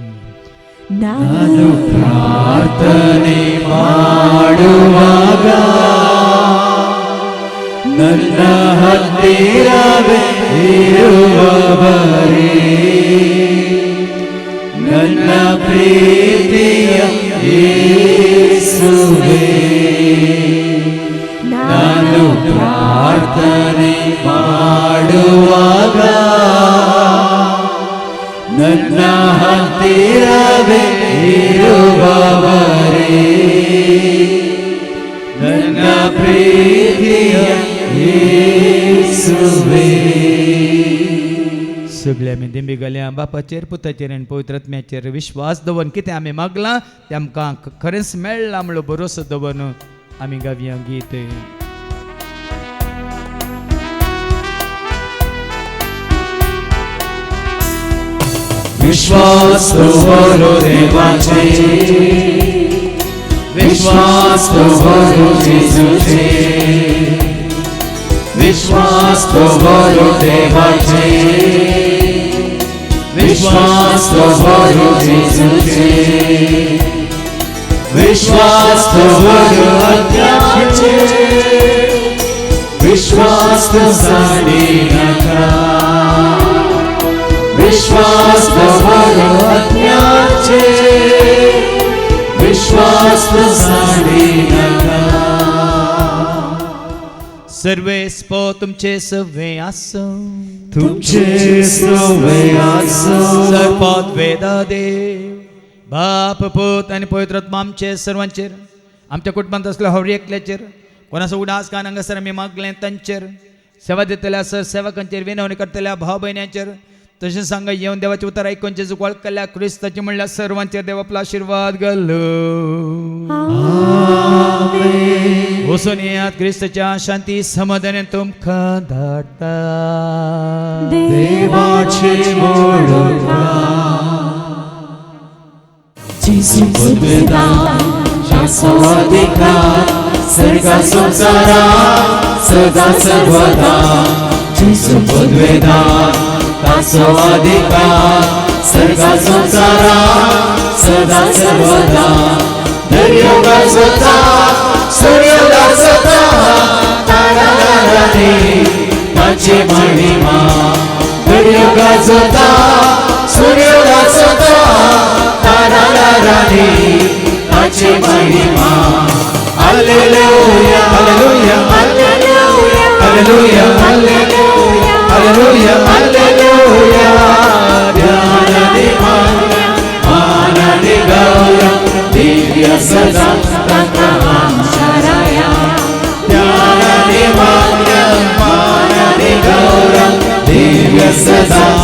ನಾನು ಪ್ರಾರ್ಥನೆ ಮಾಡುವಾಗ ನನ್ನ ಹತ್ತಿರವೇ ಇರುವವರೇ ನನ್ನ ಪ್ರೀತಿಯ ಯೇಸುವೇ ನಾನು ಪ್ರಾರ್ಥನೆ ಮಾಡುವಾಗ ನನ್ನ ಹತ್ತಿರವೇ ಇರುವವರೇ ನನ್ನ ಪ್ರೀತಿಯ ಯೇಸುವೇ. सगळे आमी दिंबी घालया बापाचेर पुताचेर आनी पवित्रात्म्याचेर विश्वास दवरून कितें आमी मागलां तें आमकां खरेंच मेळ्ळां म्हणलो भरोसो दवरून आमी गावया गीत. विश्वास दवरो देवाचे विश्वास दवरो जेजूचे विश्वास दवरो देवाचे विश्वास दवरो जेजूचे विश्वास दवरो आत्म्याचे विश्वास जाणी नाका विश्वास दवरो आत्म्याचे विश्वास जाणी नाका. सर्वे स्पो तुमचे सवे आसो तुमचे सवे आसो सर्पात वेदा देव बाप पूत आनी पवित्र आत्मा आमचे सर्वांचेर आमच्या कुटुंबांत असल्या हर एकल्याचेर कोणाचो उडास कान हांगासर आमी मागलें तांचेर सेवा दितल्या सर सेवकांचेर विनवणी करतल्या भाव भयण्यांचेर तसे सांगा येऊन देवाचे उतार ऐकून जेजू केल्या ख्रिस्ताची म्हणल्या सर्वांच्या देव आपला आशीर्वाद घालो वसून यात ख्रिस्ताच्या शांती समाधान तुमका धाडटा देवाचे जिसू पदवेदार शासो अधिकार सर्गा संसारा सदा सर्वदा जिसू पदवेदार शासो अधिकार सर्गा संसारा सदा सर्वदा दर्योगा स्वता सूर्योगा स्वता ताराराणी ताची महिमा दर्योगा स्वता सूर्योगा स्वता ताराराणी ताची महिमा hallelujah hallelujah hallelujah hallelujah hallelujah hallelujah ध्यानाने मानाने गौरव दिव्य सदा शराया ध्यानाने मानाने गौरव दिव्य सदा